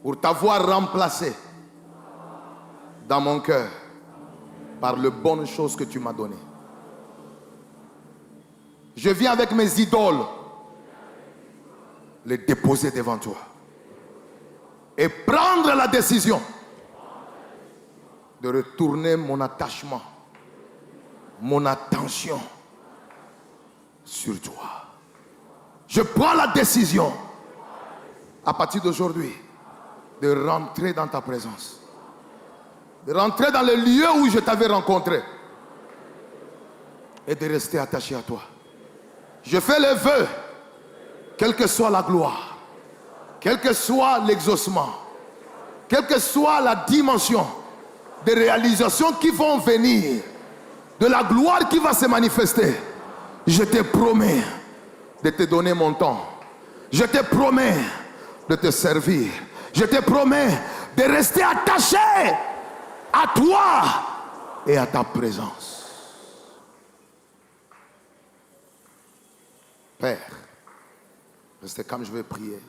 pour t'avoir remplacé dans mon cœur par les bonnes choses que tu m'as données. Je viens avec mes idoles les déposer devant toi et prendre la décision de retourner mon attachement, mon attention sur toi. Je prends la décision à partir d'aujourd'hui de rentrer dans ta présence, de rentrer dans le lieu où je t'avais rencontré et de rester attaché à toi. Je fais le vœu, quelle que soit la gloire, quel que soit l'exaucement, quelle que soit la dimension des réalisations qui vont venir, de la gloire qui va se manifester, je te promets de te donner mon temps. Je te promets de te servir. Je te promets de rester attaché à toi et à ta présence. Père, restez comme je vais prier.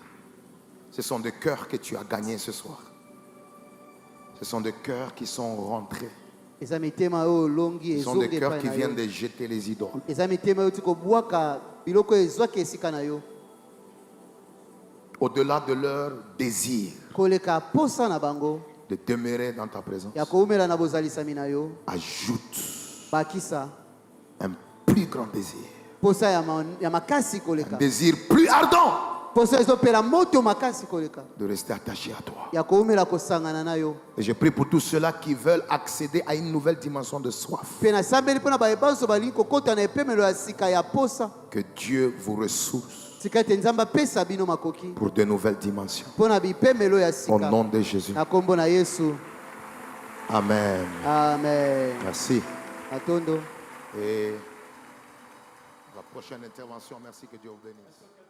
Ce sont des cœurs que tu as gagnés ce soir. Ce sont des cœurs qui sont rentrés. Ce sont des cœurs qui viennent de jeter les idoles. Au-delà de leur désir de demeurer dans ta présence, ajoute un plus grand désir. Un désir plus ardent de rester attaché à toi. Et je prie pour tous ceux-là qui veulent accéder à une nouvelle dimension de soif. Que Dieu vous ressource pour de nouvelles dimensions. Au nom de Jésus. Amen. Amen. Merci. Et la prochaine intervention, merci, que Dieu vous bénisse.